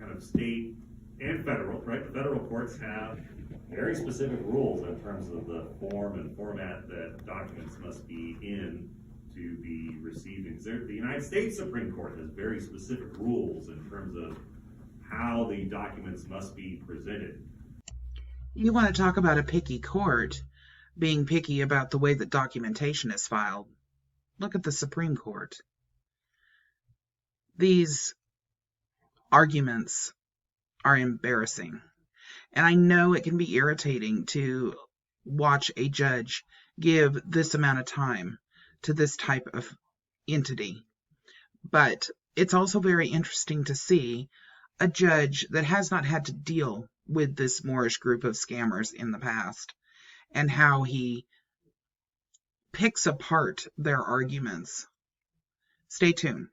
kind of state and federal, right? The federal courts have very specific rules in terms of the form and format that documents must be in to be received. The United States Supreme Court has very specific rules in terms of how the documents must be presented. You want to talk about a picky court being picky about the way that documentation is filed? Look at the Supreme Court. These arguments are embarrassing. And I know it can be irritating to watch a judge give this amount of time to this type of entity. But it's also very interesting to see a judge that has not had to deal with this Moorish group of scammers in the past and how he picks apart their arguments. Stay tuned.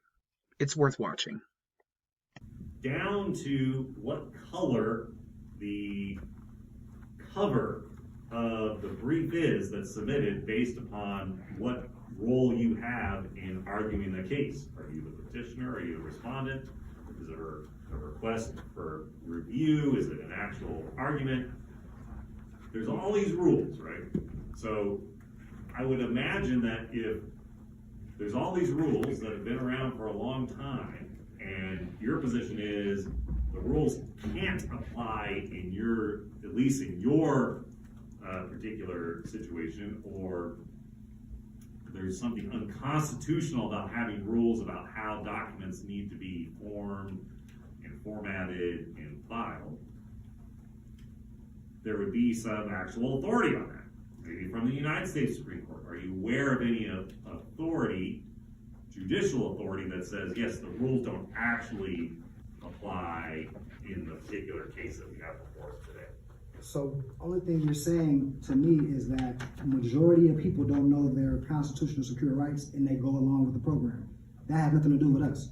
It's worth watching. Down to what color the cover of the brief is that's submitted based upon what role you have in arguing the case. Are you the petitioner? Are you the respondent? Is it a request for review? Is it an actual argument? There's all these rules, right? So I would imagine that if there's all these rules that have been around for a long time, and your position is the rules can't apply in your, at least in your particular situation, or there's something unconstitutional about having rules about how documents need to be formed and formatted and filed, there would be some actual authority on that. Maybe from the United States Supreme Court. Are you aware of any authority, judicial authority, that says, yes, the rules don't actually apply in the particular case that we have before us today? So, only thing you're saying to me is that the majority of people don't know their constitutional secure rights and they go along with the program. That has nothing to do with us.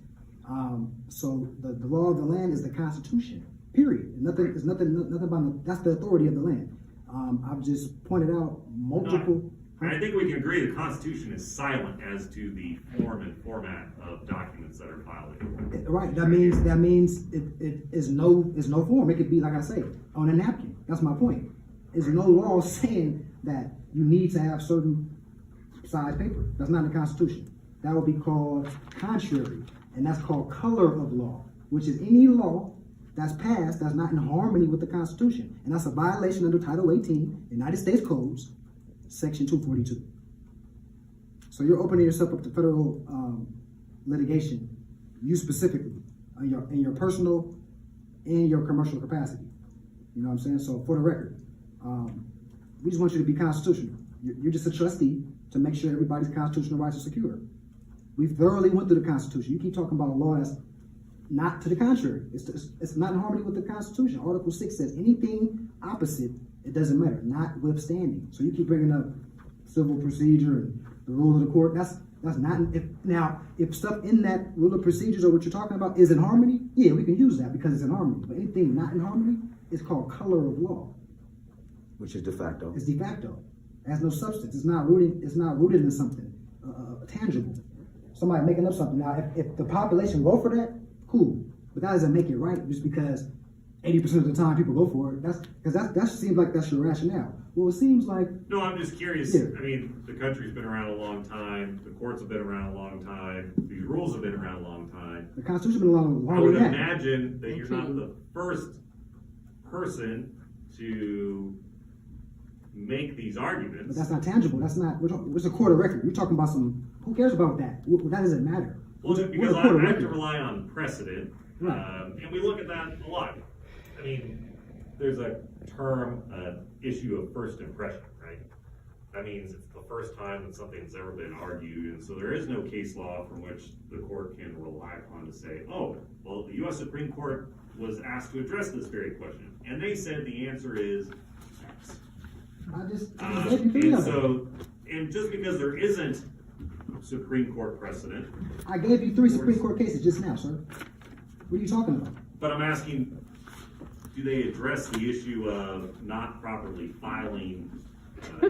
So the law of the land is the Constitution, period. Nothing about that's the authority of the land. I've just pointed out multiple. I think we can agree the Constitution is silent as to the form and format of documents that are filed. Right. That means it is no form. It could be, like I say, on a napkin. That's my point. There's no law saying that you need to have certain size paper. That's not in the Constitution. That would be called contrary, and that's called color of law, which is any law that's passed that's not in harmony with the Constitution, and that's a violation under Title 18, United States Codes, Section 242. So you're opening yourself up to federal litigation, you specifically, in your personal and your commercial capacity. You know what I'm saying? So for the record, we just want you to be constitutional. You're just a trustee to make sure everybody's constitutional rights are secure. We thoroughly went through the Constitution. You keep talking about a law that's not to the contrary. It's not in harmony with the Constitution. Article 6 says anything opposite, it doesn't matter, notwithstanding. So you keep bringing up civil procedure and the rule of the court. That's not, if stuff in that rule of procedures or what you're talking about is in harmony, yeah, we can use that because it's in harmony. But anything not in harmony is called color of law. Which is de facto. It's de facto. It has no substance. It's not rooted in something tangible. Somebody making up something. Now, if the population go for that, cool. But that doesn't make it right just because 80% of the time people go for it. That seems like that's your rationale. Well, it seems like... No, I'm just curious. Yeah. I mean, the country's been around a long time. The courts have been around a long time. These rules have been around a long time. The Constitution's been around I longer would than that. imagine that you're not the first person to make these arguments. But that's not tangible. That's not... It's a court of record. You're talking about some... Who cares about that? That doesn't matter. Well, because I have to rely on precedent And we look at that a lot. I mean, there's a term, issue of first impression, right? That means it's the first time that something's ever been argued, and so there is no case law from which the court can rely upon to say, oh, well, the U.S. Supreme Court was asked to address this very question, and they said the answer is X. And just because there isn't Supreme Court precedent. I gave you 3 Supreme Court cases just now, sir. What are you talking about? But I'm asking, do they address the issue of not properly filing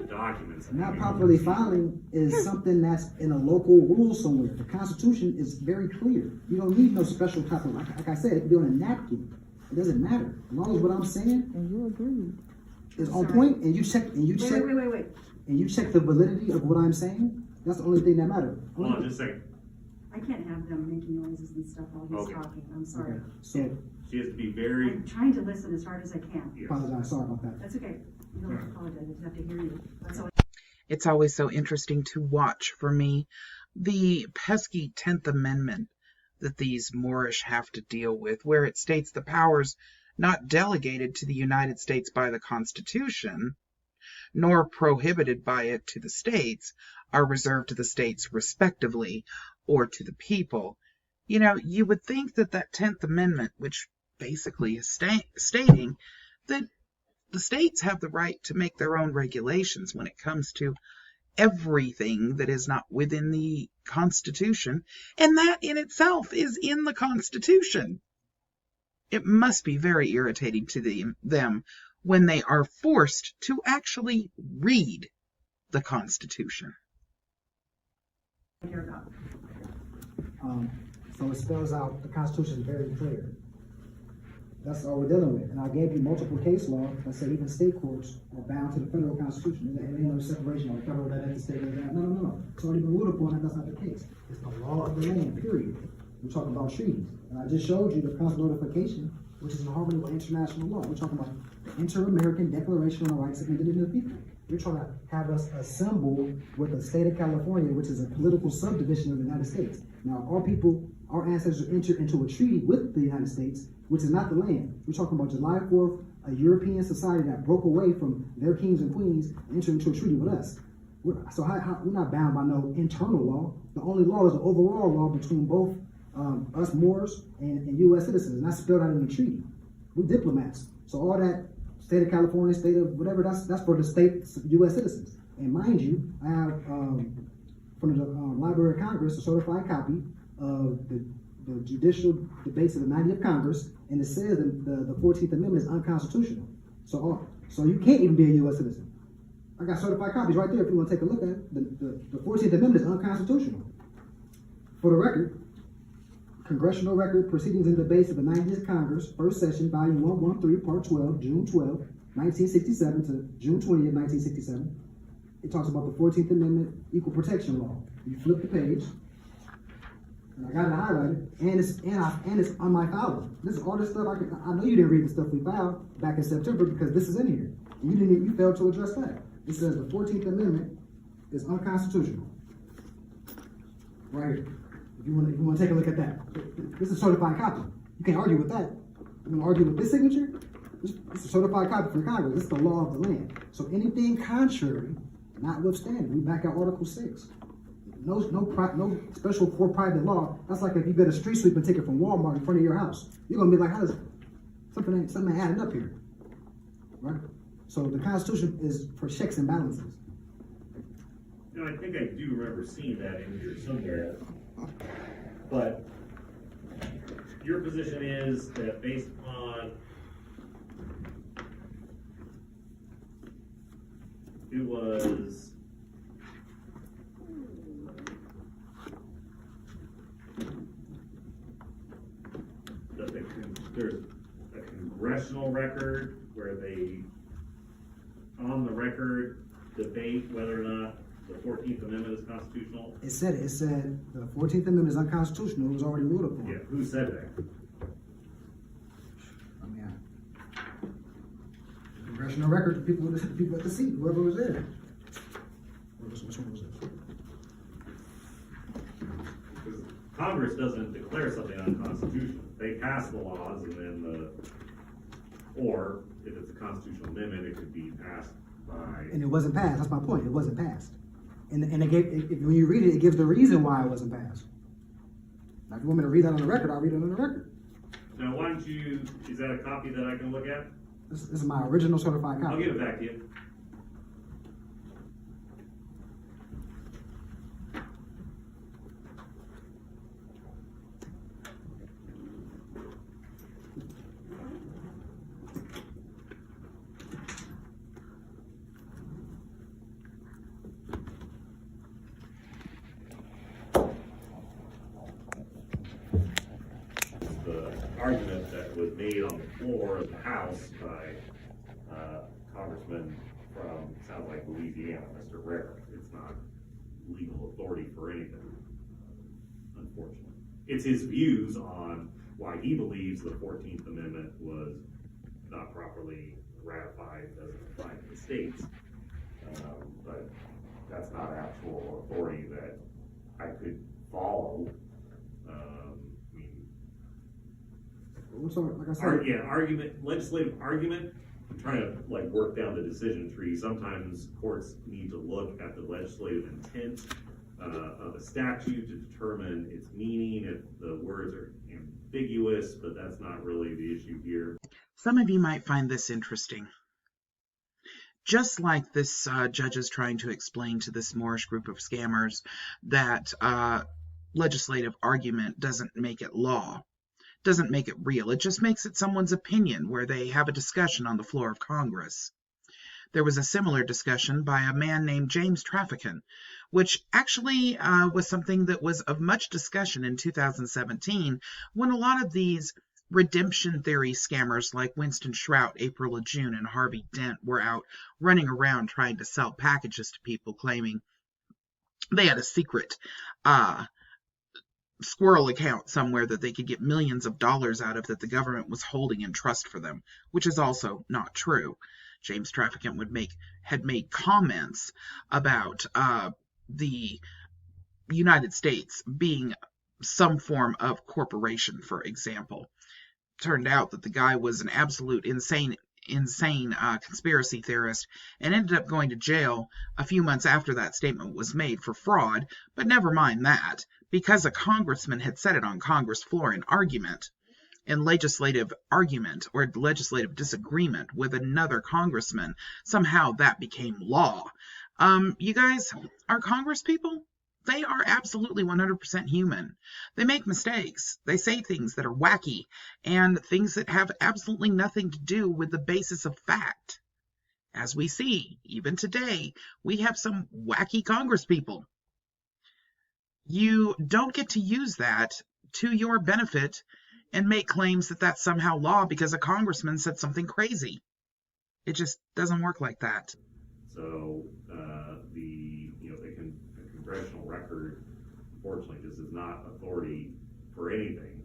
documents? Not properly filing is something that's in a local rule somewhere. The Constitution is very clear. You don't need no special type of, like I said, it could be on a napkin. It doesn't matter. As long as what I'm saying And you agree. is on point, and you check, Wait. and you check the validity of what I'm saying, that's the only thing that matters. Hold on just a second. I can't have them making noises and stuff while he's Okay. talking. I'm sorry. Okay. So, She has to be very. I'm trying to listen as hard as I can. Yes. apologize, sorry about that. That's okay. You don't have to apologize. I just have to hear you. That's all. It's always so interesting to watch for me the pesky 10th Amendment that these Moorish have to deal with, where it states the powers not delegated to the United States by the Constitution, nor prohibited by it to the states, are reserved to the states respectively, or to the people. You know, you would think that that 10th Amendment, which basically is stating that the states have the right to make their own regulations when it comes to everything that is not within the Constitution, and that in itself is in the Constitution. It must be very irritating to them when they are forced to actually read the Constitution. Hear about. So it spells out, the Constitution is very clear. That's all we're dealing with. And I gave you multiple case law that said even state courts are bound to the federal Constitution. There ain't no separation on federal that the state that. No. It's already been ruled upon that that's not the case. It's the law of the land, period. We're talking about treaties. And I just showed you the consular notification, which is in harmony with international law. We're talking about the Inter-American Declaration on the Rights of Indigenous People. You're trying to have us assemble with the state of California, which is a political subdivision of the United States. Now, our ancestors entered into a treaty with the United States, which is not the land. We're talking about July 4th, a European society that broke away from their kings and queens and entered into a treaty with us. We're not bound by no internal law. The only law is the overall law between both us Moors and U.S. citizens, and that's spelled out in the treaty. We're diplomats. So all that state of California, state of whatever, that's for the state U.S. citizens. And mind you, I have from the Library of Congress a certified copy of the judicial debates of the 90th Congress, and it says that the 14th Amendment is unconstitutional. So you can't even be a U.S. citizen. I got certified copies right there if you want to take a look at it. The 14th Amendment is unconstitutional. For the record, Congressional Record, Proceedings and Debates of the 90th Congress, First Session, Volume 113, Part 12, June 12, 1967 to June 20th, 1967. It talks about the 14th Amendment Equal Protection Law. You flip the page, and I got it highlighted, and it's on my file. This is all this stuff. I know you didn't read the stuff we filed back in September because this is in here. And you failed to address that. It says the 14th Amendment is unconstitutional. Right here. If you want to take a look at that. This is a certified copy. You can't argue with that. You want to argue with this signature? This is a certified copy from Congress. This is the law of the land. So anything contrary, notwithstanding, we back at Article 6. No special for private law. That's like if you get a street sweeping ticket from Walmart in front of your house. You're gonna be like, how does something adding up here? Right? So the Constitution is for checks and balances. You know, I think I do remember seeing that in here somewhere. But your position is that based on it was that there's a congressional record where they on the record debate whether or not the 14th Amendment is constitutional? It said the 14th Amendment is unconstitutional. It was already ruled upon. Yeah, who said that? I mean, congressional record, the people at the seat, whoever was there. Which one was this? Congress doesn't declare something unconstitutional. They pass the laws, and then or if it's a constitutional amendment, it could be passed by. And it wasn't passed. That's my point. It wasn't passed. And when you read it, it gives the reason why it wasn't passed. Now, if you want me to read that on the record, I'll read it on the record. Now, why don't you? Is that a copy that I can look at? This is my original certified copy. I'll give it back to you. Argument that was made on the floor of the House by Congressman from, sounds like Louisiana, Mr. Rare. It's not legal authority for anything, unfortunately. It's his views on why he believes the 14th Amendment was not properly ratified, doesn't apply to the states. But that's not actual authority that I could follow. Like I said, Legislative argument. I'm trying to work down the decision tree. Sometimes courts need to look at the legislative intent of a statute to determine its meaning, if the words are ambiguous, but that's not really the issue here. Some of you might find this interesting. Just like this judge is trying to explain to this Moorish group of scammers that legislative argument doesn't make it law, doesn't make it real. It just makes it someone's opinion where they have a discussion on the floor of Congress. There was a similar discussion by a man named James Traficant, which actually was something that was of much discussion in 2017 when a lot of these redemption theory scammers like Winston Shrout, April Lejeune, and Harvey Dent were out running around trying to sell packages to people claiming they had a secret squirrel account somewhere that they could get millions of dollars out of that the government was holding in trust for them, which is also not true. James Traficant had made comments about the United States being some form of corporation, for example. Turned out that the guy was an absolute insane conspiracy theorist and ended up going to jail a few months after that statement was made for fraud. But never mind that, because a congressman had said it on Congress floor in argument, in legislative argument or legislative disagreement with another congressman, somehow that became law. You guys, our Congress people, they are absolutely 100% human. They make mistakes. They say things that are wacky and things that have absolutely nothing to do with the basis of fact. As we see, even today, we have some wacky Congress people. You don't get to use that to your benefit and make claims that that's somehow law because a congressman said something crazy. It just doesn't work like that. So the congressional record, unfortunately, just is not authority for anything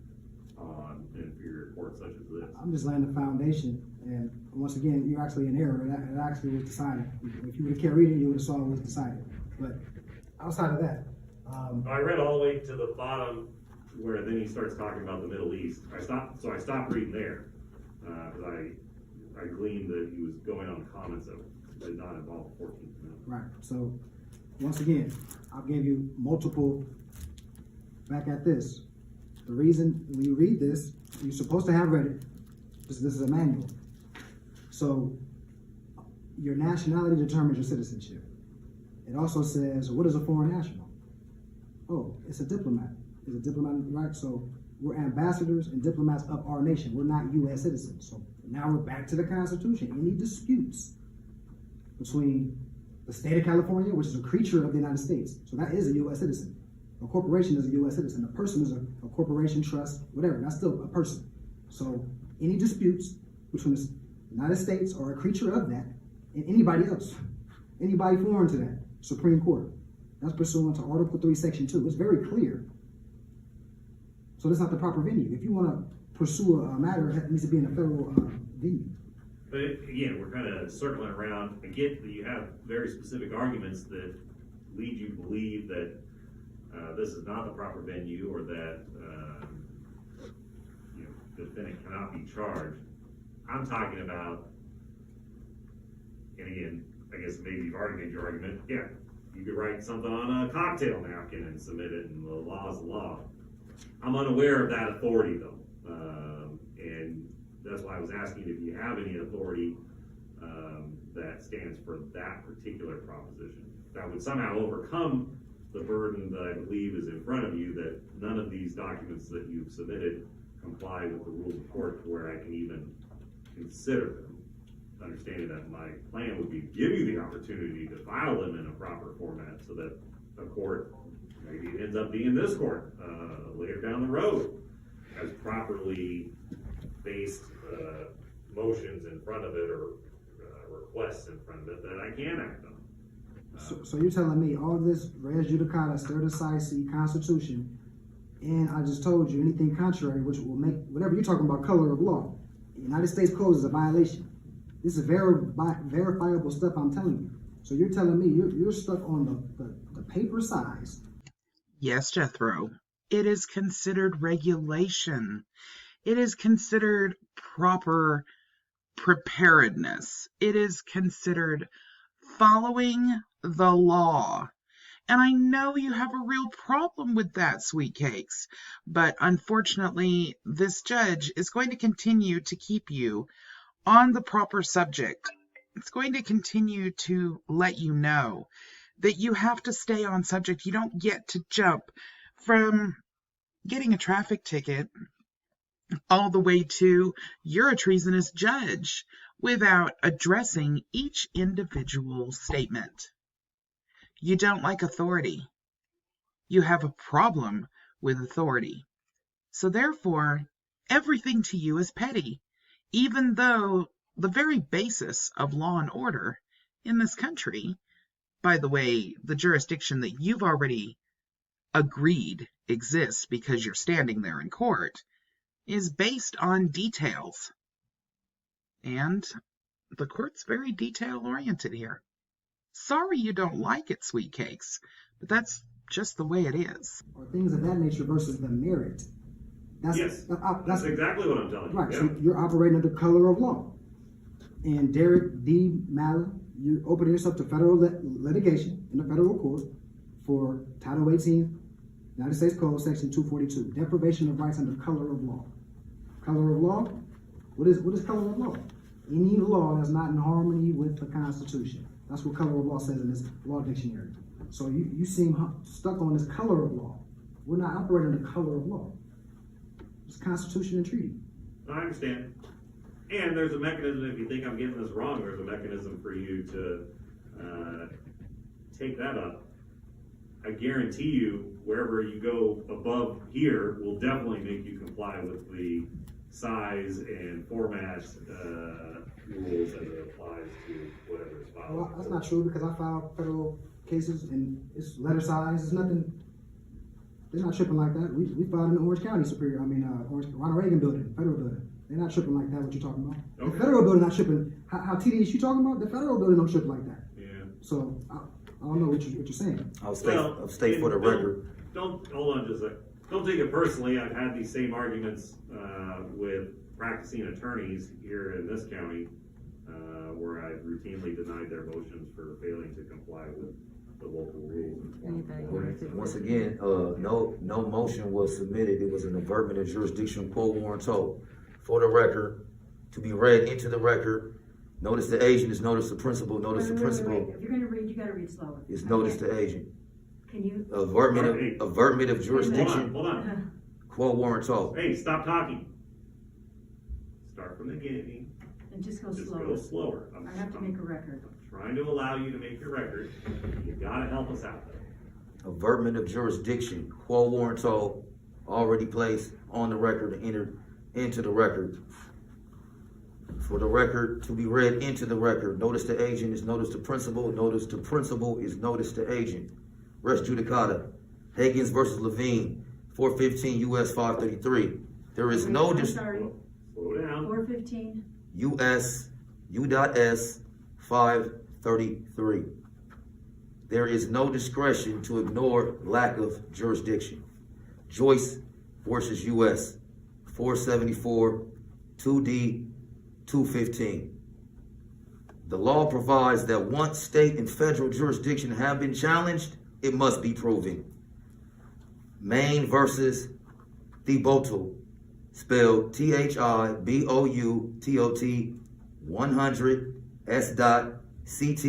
on inferior courts such as this. I'm just laying the foundation, and once again, you're actually in error. It actually was decided. If you would have kept reading, you would have saw it was decided. But outside of that, I read all the way to the bottom where then he starts talking about the Middle East. I stopped reading there because I gleaned that he was going on comments that did not involve the 14th Amendment. Right. So once again, I'll give you multiple. Back at this. The reason when you read this, you're supposed to have read it. This is a manual. So your nationality determines your citizenship. It also says, what is a foreign national? Oh, it's a diplomat. It's a diplomat, right? So we're ambassadors and diplomats of our nation. We're not U.S. citizens. So now we're back to the Constitution. Any disputes between the state of California, which is a creature of the United States, so that is a U.S. citizen. A corporation is a U.S. citizen. A person is a corporation, trust, whatever. That's still a person. So any disputes between the United States or a creature of that and anybody else, anybody foreign to that, Supreme Court. That's pursuant to Article 3, Section 2. It's very clear. So that's not the proper venue. If you want to pursue a matter, it needs to be in a federal venue. But again, we're kind of circling around. I get that you have very specific arguments that lead you to believe that this is not the proper venue, or that, the defendant cannot be charged. I'm talking about, and again, I guess maybe you've already made your argument, yeah, you could write something on a cocktail napkin and submit it, and the law is the law. I'm unaware of that authority, though, and that's why I was asking if you have any authority that stands for that particular proposition. That would somehow overcome the burden that I believe is in front of you, that none of these documents that you've submitted comply with the rules of court to where I can even consider them. Understanding that my plan would be to give you the opportunity to file them in a proper format so that a court, maybe it ends up being this court later down the road, has properly based motions in front of it, or requests in front of it that I can act on. So you're telling me all this res judicata, stare decisis, Constitution, and I just told you anything contrary, which will make whatever you're talking about color of law. The United States Code is a violation. This is verifiable stuff I'm telling you. So you're telling me you're stuck on the paper size. Yes, Jethro. It is considered regulation. It is considered proper preparedness. It is considered following the law. And I know you have a real problem with that, Sweet Cakes, but unfortunately, this judge is going to continue to keep you on the proper subject. It's going to continue to let you know that you have to stay on subject. You don't get to jump from getting a traffic ticket all the way to you're a treasonous judge without addressing each individual statement. You don't like authority. You have a problem with authority. So therefore, everything to you is petty, even though the very basis of law and order in this country, by the way, the jurisdiction that you've already agreed exists because you're standing there in court, is based on details. And the court's very detail-oriented here. Sorry you don't like it, Sweet Cakes, but that's just the way it is. Or things of that nature versus the merit. That's Exactly what I'm telling you. Right, Yeah. so you're operating under color of law. And Derek D. Mallon, you're opening yourself to federal litigation in the federal court for Title 18, United States Code, Section 242, deprivation of rights under color of law. Color of law? What is color of law? Any law that's not in harmony with the Constitution. That's what color of law says in this law dictionary. So you seem stuck on this color of law. We're not operating under color of law. It's Constitution and treaty. I understand. And there's a mechanism, if you think I'm getting this wrong, there's a mechanism for you to take that up. I guarantee you, wherever you go above here will definitely make you comply with the size and format rules as it applies to whatever is filed. Well, that's not true because I file federal cases and it's letter size. It's nothing. They're not tripping like that. We filed in the Orange County Ronald Reagan building, federal building. They're not tripping like that. What you're talking about? Okay. The federal building not tripping. How tedious you talking about? The federal building don't trip like that. Yeah. So I don't know what you're saying. I'll state for the record. Don't hold on just a second. Don't take it personally. I've had these same arguments with practicing attorneys here in this county, where I've routinely denied their motions for failing to comply with the local rules. Once again, no motion was submitted. It was an averment of jurisdiction, quo warranto. For the record, to be read into the record, notice the agent is notice the principal, notice the principal. If you're gonna read, you gotta read slower. Is notice the agent. Can you? Averment of jurisdiction, Hold on. quo warranto. Hey, stop talking. Start from the beginning. And just go Just slower. go slower. I have to make a record. Trying to allow you to make your record. You gotta help us out there. Averment of jurisdiction, quo warranto, already placed on the record and entered into the record. For the record, to be read into the record, notice the agent is notice the principal, notice the principal is notice the agent. Res judicata, Higgins versus Levine, 415 U.S. 533. There is no I'm sorry, Slow down. 415. U.S. U.S. 533. there is no discretion to ignore lack of jurisdiction. Joyce versus U.S. 474 2D 215. The law provides that once state and federal jurisdiction have been challenged, it must be proven. Maine versus Thibodeau, spelled THIBOUTOT 100 S. CT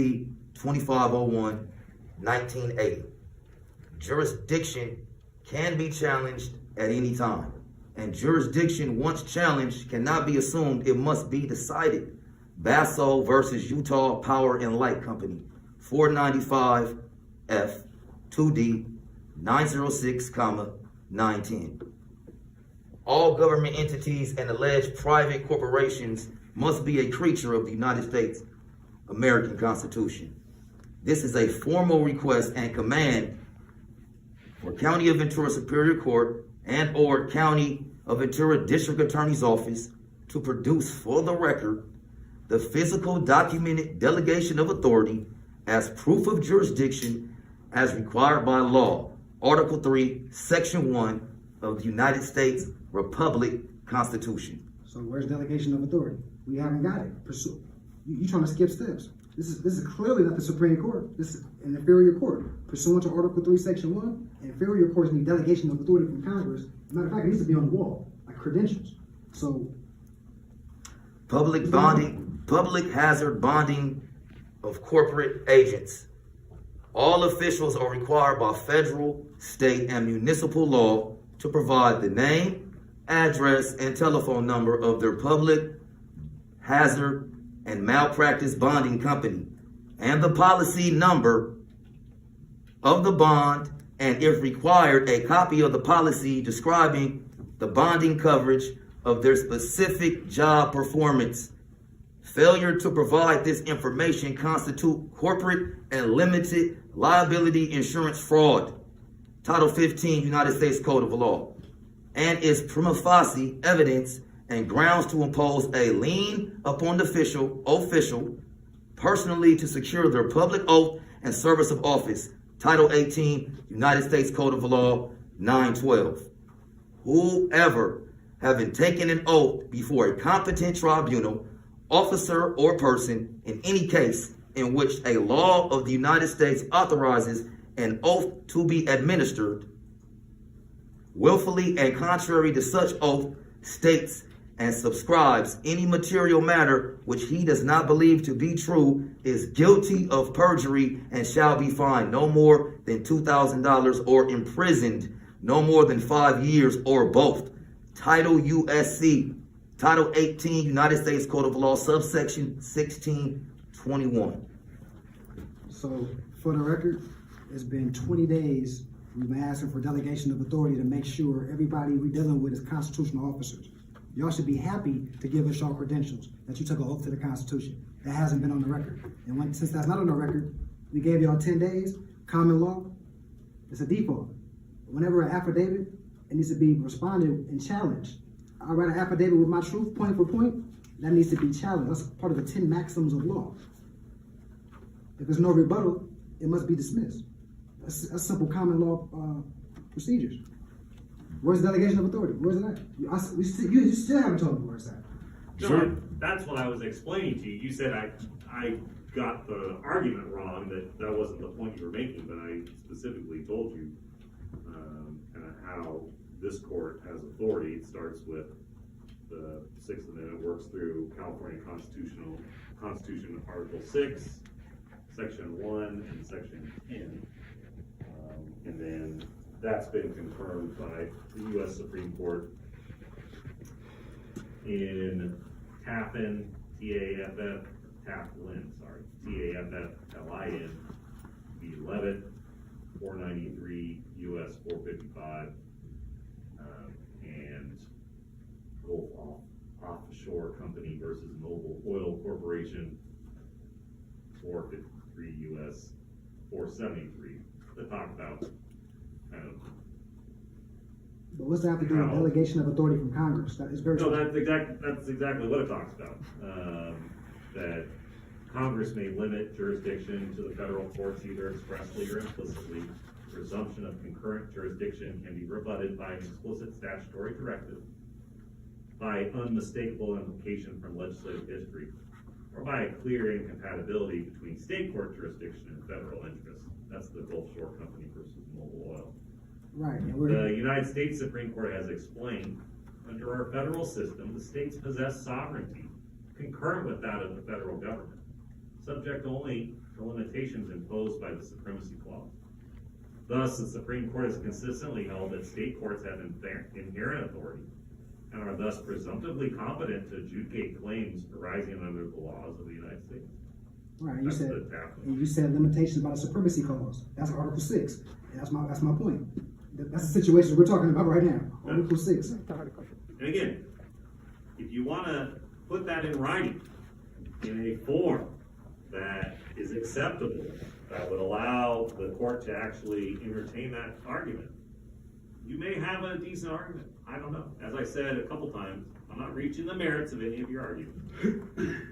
2501 1980. Jurisdiction can be challenged at any time, and jurisdiction once challenged cannot be assumed, it must be decided. Basso versus Utah Power and Light Company, 495 F 2D 906, 910. All government entities and alleged private corporations must be a creature of the United States American Constitution. This is a formal request and command for County of Ventura Superior Court and or County of Ventura District Attorney's Office to produce for the record the physical documented delegation of authority as proof of jurisdiction as required by law, Article 3, Section 1 of the United States Republic Constitution. So where's delegation of authority? We haven't got it. You trying to skip steps. This is clearly not the Supreme Court. This is an inferior court. Pursuant to Article 3, Section 1, inferior courts need delegation of authority from Congress. Matter of fact, it needs to be on the wall, like credentials. So public hazard bonding of corporate agents. All officials are required by federal, state, and municipal law to provide the name, address, and telephone number of their public hazard and malpractice bonding company, and the policy number of the bond, and if required, a copy of the policy describing the bonding coverage of their specific job performance. Failure to provide this information constitute corporate and limited liability insurance fraud, Title 15 United States Code of Law, and is prima facie evidence and grounds to impose a lien upon the official personally to secure their public oath and service of office, Title 18 United States Code of Law 912. Whoever having taken an oath before a competent tribunal, officer, or person in any case in which a law of the United States authorizes an oath to be administered, willfully and contrary to such oath, states and subscribes any material matter which he does not believe to be true, is guilty of perjury and shall be fined no more than $2,000 or imprisoned no more than 5 years or both. Title USC, Title 18 United States Code of Law, subsection 1621. So for the record, it's been 20 days we've been asking for delegation of authority to make sure everybody we're dealing with is constitutional officers. Y'all should be happy to give us y'all credentials that you took an oath to the Constitution. That hasn't been on the record. And since that's not on the record, we gave y'all 10 days, common law, it's a default. Whenever an affidavit, it needs to be responded and challenged. I write an affidavit with my truth, point for point, that needs to be challenged. That's part of the 10 maxims of law. If there's no rebuttal, it must be dismissed. That's simple common law procedures. Where's the delegation of authority? Where's it at? You still haven't told me where it's at. No, that's what I was explaining to you. You said I got the argument wrong, that wasn't the point you were making, but I specifically told you kind of how this court has authority. It starts with the Sixth Amendment, works through California Constitution, Article 6, Section 1, and Section 10. And then that's been confirmed by the U.S. Supreme Court in Tafflin, Tafflin, Tafflin, v. Levitt, 493 U.S. 455, and Gulf Offshore Company versus Noble Oil Corporation, 453 U.S. 473, that talk about kind of. But what's that have to do with delegation of authority from Congress? That is very No, that's exactly what it talks about. That Congress may limit jurisdiction to the federal courts either expressly or implicitly. Presumption of concurrent jurisdiction can be rebutted by an explicit statutory directive, by unmistakable implication from legislative history, or by a clear incompatibility between state court jurisdiction and federal interest. That's the Gulf Shore Company versus Mobil Oil. Right. And The United States Supreme Court has explained, under our federal system, the states possess sovereignty concurrent with that of the federal government, subject only to limitations imposed by the Supremacy Clause. Thus, the Supreme Court has consistently held that state courts have inherent authority and are thus presumptively competent to adjudicate claims arising under the laws of the United States. Right. That's the tap. You said limitations by the Supremacy Clause. That's Article 6. That's my point. That's the situation we're talking about right now. Article 6. And again, if you want to put that in writing, in a form that is acceptable, that would allow the court to actually entertain that argument, you may have a decent argument. I don't know. As I said a couple times, I'm not reaching the merits of any of your arguments.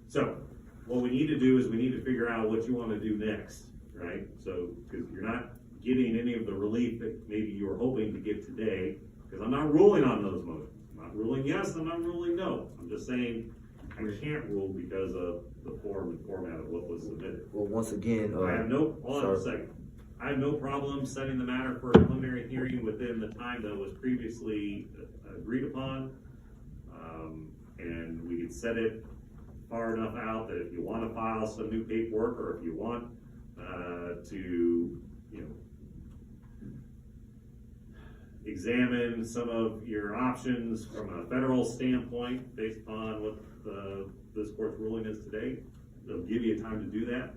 So, what we need to do is we need to figure out what you want to do next, right? So, because you're not getting any of the relief that maybe you were hoping to get today, because I'm not ruling on those motions. I'm not ruling yes, I'm not ruling no. I'm just saying I can't rule because of the form and format of what was submitted. Well, once again, I have no, hold on a second. I have no problem setting the matter for a preliminary hearing within the time that was previously agreed upon. And we can set it far enough out that if you want to file some new paperwork, or if you want to, examine some of your options from a federal standpoint based upon what this court's ruling is today, they'll give you time to do that.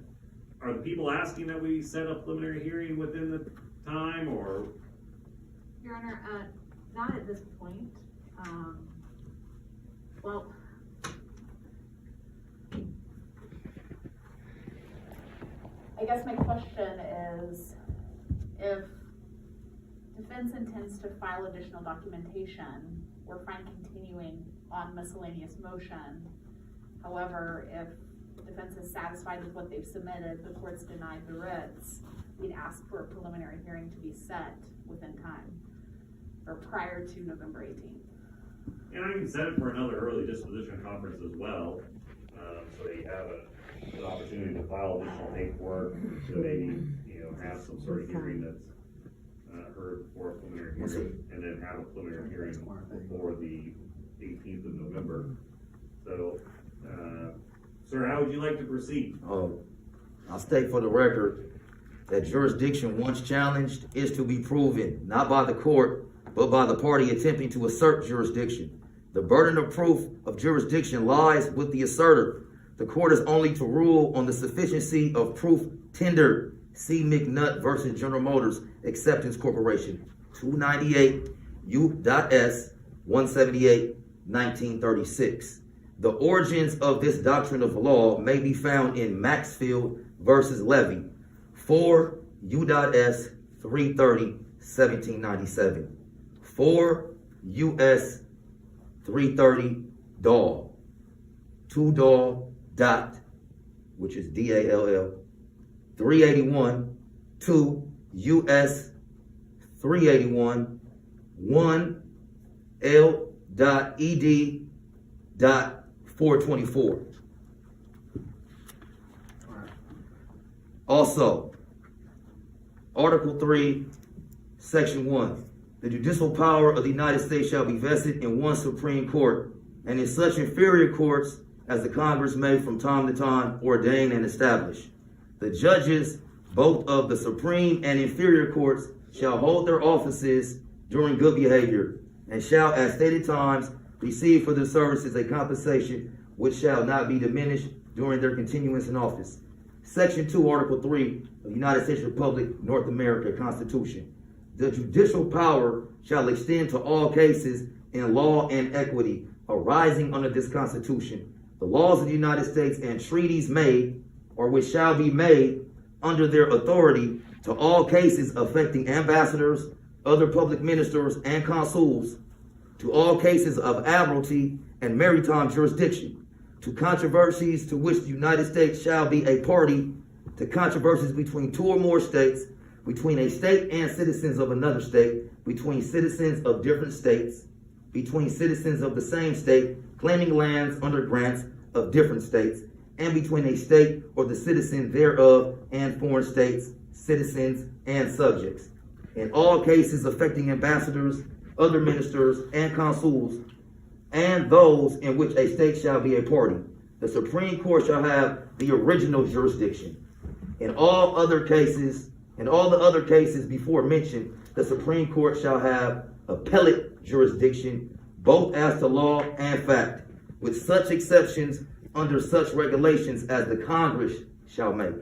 Are the people asking that we set a preliminary hearing within the time, or? Your Honor, not at this point. Well, I guess my question is, if defense intends to file additional documentation, we're fine continuing on miscellaneous motion. However, if defense is satisfied with what they've submitted, the court's denied the writs, we'd ask for a preliminary hearing to be set within time, or prior to November 18th. And I can set it for another early disposition conference as well, so that you have an opportunity to file additional paperwork, so they, have some sort of hearing that's heard before a preliminary hearing, and then have a preliminary hearing before the 18th of November. So, sir, how would you like to proceed? I'll state for the record that jurisdiction, once challenged, is to be proven not by the court, but by the party attempting to assert jurisdiction. The burden of proof of jurisdiction lies with the assertor. The court is only to rule on the sufficiency of proof tendered. C. McNutt versus General Motors Acceptance Corporation, 298 U.S. 178, 1936. The origins of this doctrine of law may be found in Maxfield versus Levy, 4 U.S. 330, 1797. 4 U.S. 330 Dahl, 2 Dahl dot, which is D-A-L-L, 381, 2 U.S. 381, 1 L dot E-D dot 424. Also, Article 3, Section 1. The judicial power of the United States shall be vested in one Supreme Court, and in such inferior courts as the Congress may from time to time ordain and establish. The judges, both of the Supreme and inferior courts, shall hold their offices during good behavior, and shall at stated times receive for their services a compensation which shall not be diminished during their continuance in office. Section 2, Article 3 of the United States Republic, North America Constitution. The judicial power shall extend to all cases in law and equity arising under this Constitution, the laws of the United States and treaties made or which shall be made under their authority, to all cases affecting ambassadors, other public ministers, and consuls, to all cases of admiralty and maritime jurisdiction, to controversies to which the United States shall be a party, to controversies between two or more states, between a state and citizens of another state, between citizens of different states, between citizens of the same state claiming lands under grants of different states, and between a state or the citizen thereof and foreign states, citizens, and subjects. In all cases affecting ambassadors, other ministers, and consuls, and those in which a state shall be a party, the Supreme Court shall have the original jurisdiction. In all the other cases before mentioned, the Supreme Court shall have appellate jurisdiction, both as to law and fact, with such exceptions under such regulations as the Congress shall make.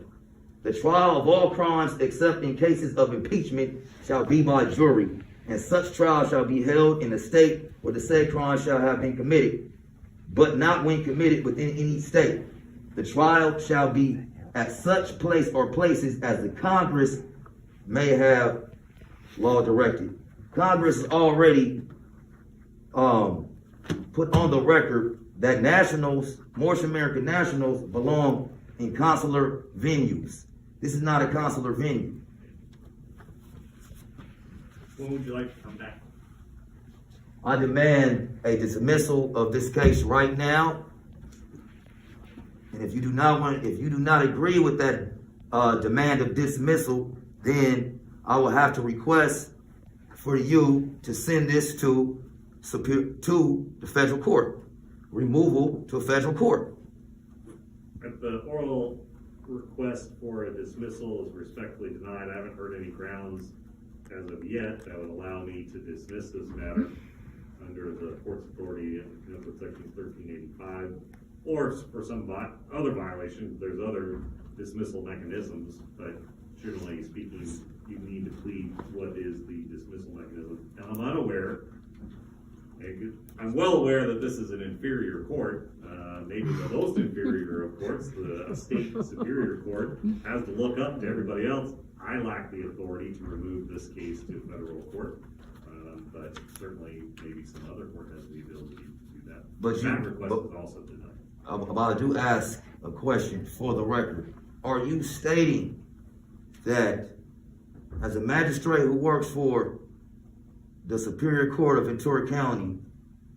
The trial of all crimes except in cases of impeachment shall be by jury, and such trial shall be held in the state where the said crime shall have been committed, but not when committed within any state. The trial shall be at such place or places as the Congress may have law directed. Congress has already put on the record that nationals, Moorish American nationals, belong in consular venues. This is not a consular venue. When would you like to come back? I demand a dismissal of this case right now. And if you do not agree with that demand of dismissal, then I will have to request for you to send this to the federal court. Removal to a federal court. If the oral request for a dismissal is respectfully denied, I haven't heard any grounds as of yet that would allow me to dismiss this matter under the court's authority under section 1385, or for some other violation. There's other dismissal mechanisms, but generally speaking, you need to plead what is the dismissal mechanism. And I'm well aware that this is an inferior court, maybe the most inferior of courts. The state superior court has to look up to everybody else. I lack the authority to remove this case to federal court, but certainly maybe some other court has the ability to do that. But that request is also denied. I do ask a question for the record. Are you stating that as a magistrate who works for the Superior Court of Ventura County,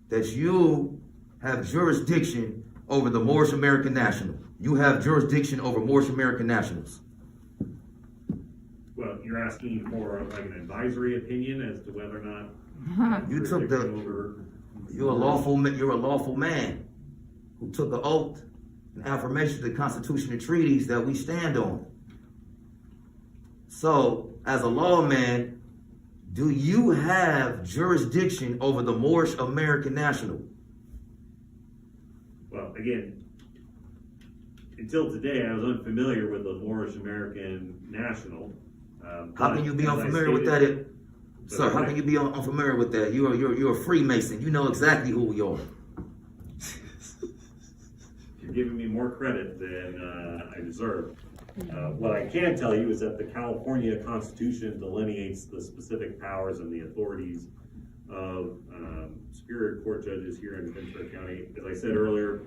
that you have jurisdiction over the Moorish American National? You have jurisdiction over Moorish American nationals. Well, you're asking for like an advisory opinion as to whether or not You took you're a lawful man who took the oath and affirmation of the Constitution and treaties that we stand on. So, as a lawman, do you have jurisdiction over the Moorish American National? Well, again, until today, I was unfamiliar with the Moorish American National. How can you be unfamiliar with that? Sir, how can you be unfamiliar with that? You're a Freemason. You know exactly who we are. You're giving me more credit than I deserve. What I can tell you is that the California Constitution delineates the specific powers and the authorities of Superior Court judges here in Ventura County. As I said earlier,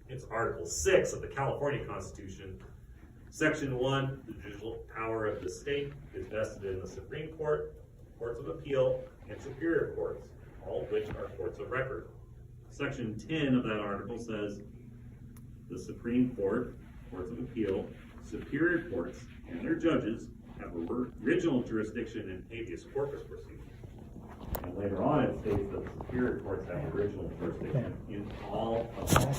it's Article 6 of the California Constitution. Section 1, the judicial power of the state is vested in the Supreme Court, Courts of Appeal, and Superior Courts, all of which are courts of record. Section 10 of that article says the Supreme Court, Courts of Appeal, Superior Courts, and their judges have original jurisdiction in habeas corpus proceedings. And later on it states that the Superior Courts have original jurisdiction in all of them.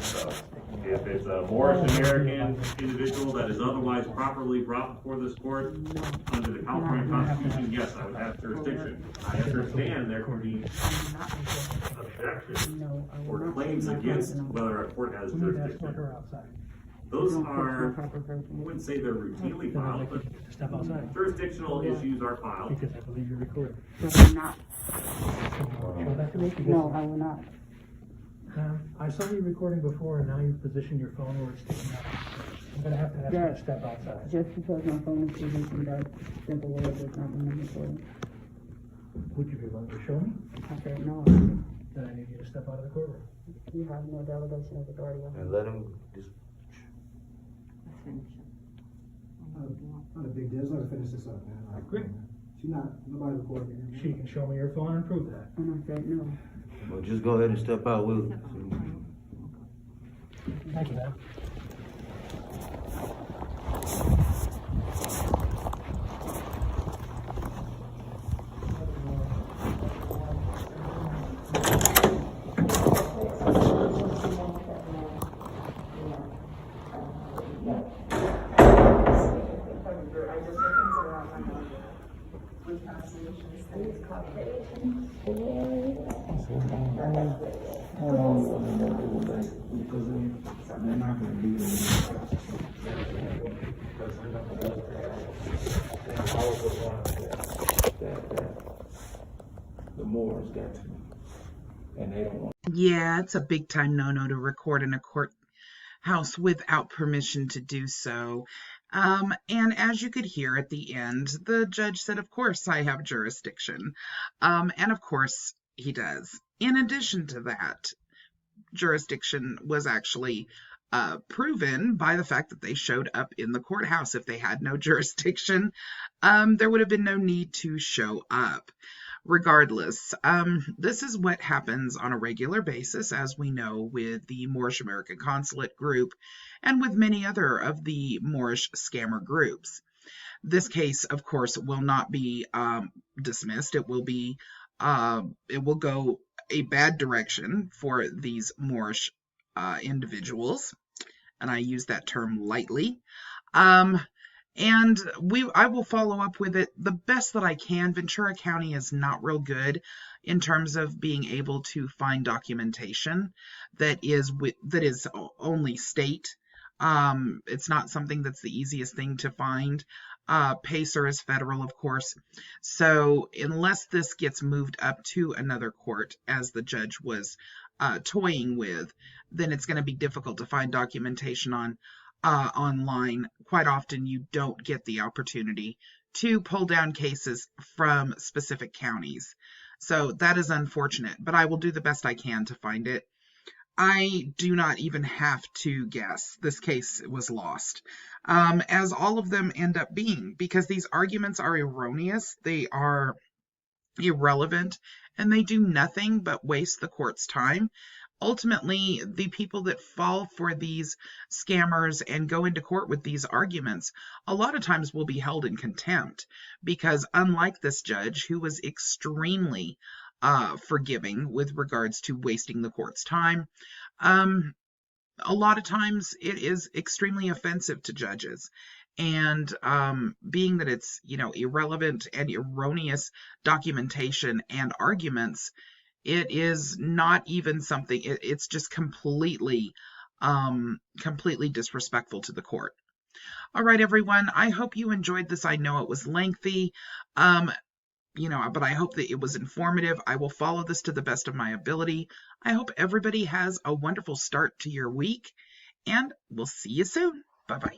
So, if it's a Moorish American individual that is otherwise properly brought before this court under the California Constitution, yes, I would have jurisdiction. I understand there can be objections or claims against whether a court has jurisdiction. Those are, I wouldn't say they're routinely filed, but jurisdictional issues are filed. Because I believe you're recording. No, I will not. Show that to me? Because No, I will not. I saw you recording before, and now you've positioned your phone where it's sticking out. I'm gonna have to ask you to step outside. Just because my phone is positioned, that simple word does not mean I'm recording. Would you be willing to show me? I said no. Then I need you to step out of the courtroom. You have no delegation of authority. And let him just. Let's finish it. Not a big deal, let's not finish this up, man. I agree. She's not, nobody recording it. She can show me your phone and prove that. And I said no. Well, just go ahead and step out, Will. Thank you, ma'am. The Moors got to me, and they don't want. Yeah, it's a big time no-no to record in a courthouse without permission to do so. And as you could hear at the end, the judge said, of course, I have jurisdiction. And of course, he does. In addition to that, jurisdiction was actually proven by the fact that they showed up in the courthouse. If they had no jurisdiction, there would have been no need to show up. Regardless, this is what happens on a regular basis, as we know, with the Moorish American Consulate group and with many other of the Moorish scammer groups. This case, of course, will not be dismissed. It will go a bad direction for these Moorish individuals, and I use that term lightly. And I will follow up with it the best that I can. Ventura County is not real good in terms of being able to find documentation that is only state. It's not something that's the easiest thing to find. PACER is federal, of course. So unless this gets moved up to another court, as the judge was toying with, then it's going to be difficult to find documentation online. Quite often you don't get the opportunity to pull down cases from specific counties. So that is unfortunate, but I will do the best I can to find it. I do not even have to guess. This case was lost, as all of them end up being, because these arguments are erroneous, they are irrelevant, and they do nothing but waste the court's time. Ultimately, the people that fall for these scammers and go into court with these arguments, a lot of times will be held in contempt, because unlike this judge, who was extremely forgiving with regards to wasting the court's time, a lot of times it is extremely offensive to judges. And being that it's, irrelevant and erroneous documentation and arguments, it is not even something, it's just completely disrespectful to the court. All right, everyone, I hope you enjoyed this. I know it was lengthy, but I hope that it was informative. I will follow this to the best of my ability. I hope everybody has a wonderful start to your week, and we'll see you soon. Bye-bye.